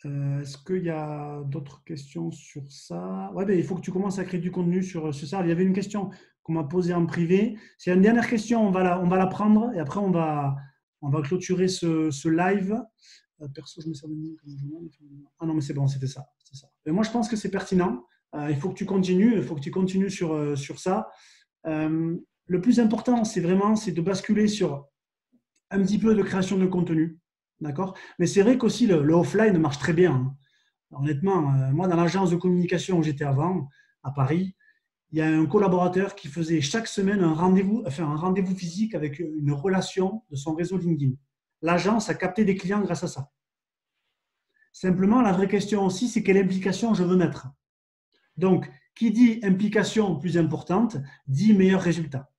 Est-ce qu'il y a d'autres questions sur ça? Ouais, ben, il faut que tu commences à créer du contenu sur ça. Il y avait une question qu'on m'a posée en privé. C'est une dernière question, on va la prendre et après on va clôturer ce live. Perso, je me sers de mine comme journal. Ah non, mais c'est bon, c'était ça. Et moi, je pense que c'est pertinent. Il faut que tu continues sur ça. Le plus important, c'est de basculer sur un petit peu de création de contenu. D'accord? Mais c'est vrai qu'aussi le offline marche très bien. Hein. Honnêtement, moi, dans l'agence de communication où j'étais avant, à Paris, il y a un collaborateur qui faisait chaque semaine un rendez-vous physique avec une relation de son réseau LinkedIn. L'agence a capté des clients grâce à ça. Simplement, la vraie question aussi, c'est quelle implication je veux mettre. Donc, qui dit implication plus importante, dit meilleur résultat.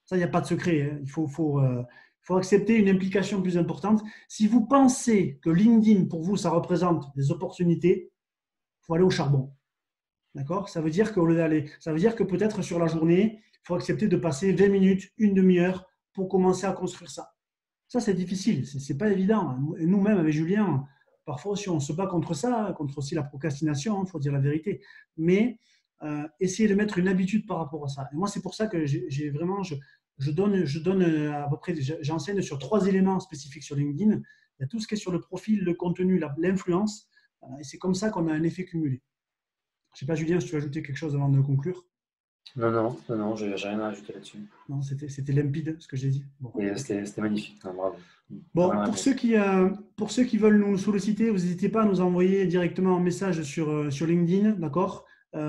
Ça, il n'y a pas de secret. Hein. Il faut accepter une implication plus importante. Si vous pensez que LinkedIn, pour vous, ça représente des opportunités, il faut aller au charbon. D'accord? Ça veut dire que peut-être sur la journée, il faut accepter de passer 20 minutes, une demi-heure pour commencer à construire ça. Ça, c'est difficile. Ce n'est pas évident. Et nous-mêmes, avec Julien, parfois aussi, on se bat contre ça, contre aussi la procrastination, il faut dire la vérité. Mais essayer de mettre une habitude par rapport à ça. Et moi, c'est pour ça que je donne à peu près, j'enseigne sur 3 éléments spécifiques sur LinkedIn. Il y a tout ce qui est sur le profil, le contenu, l'influence. Et c'est comme ça qu'on a un effet cumulé. Je ne sais pas, Julien, si tu veux ajouter quelque chose avant de conclure. Non, je n'ai rien à ajouter là-dessus. Non, c'était limpide ce que j'ai dit. Bon. Oui, c'était magnifique. Non, bravo. Bon, pour ceux qui veulent nous solliciter, vous n'hésitez pas à nous envoyer directement un message sur LinkedIn, d'accord?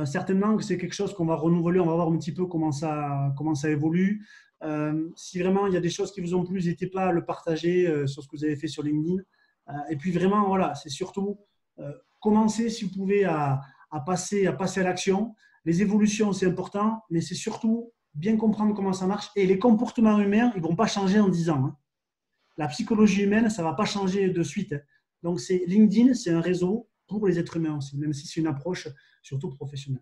Certainement que c'est quelque chose qu'on va renouveler, on va voir un petit peu comment ça évolue. Si vraiment il y a des choses qui vous ont plu, n'hésitez pas à le partager sur ce que vous avez fait sur LinkedIn. Et puis vraiment, voilà, c'est surtout commencer, si vous pouvez, à passer à l'action. Les évolutions, c'est important, mais c'est surtout bien comprendre comment ça marche. Et les comportements humains, ils ne vont pas changer en 10 ans. Hein. La psychologie humaine, ça ne va pas changer de suite. Hein. Donc, LinkedIn, c'est un réseau pour les êtres humains aussi, même si c'est une approche surtout professionnelle.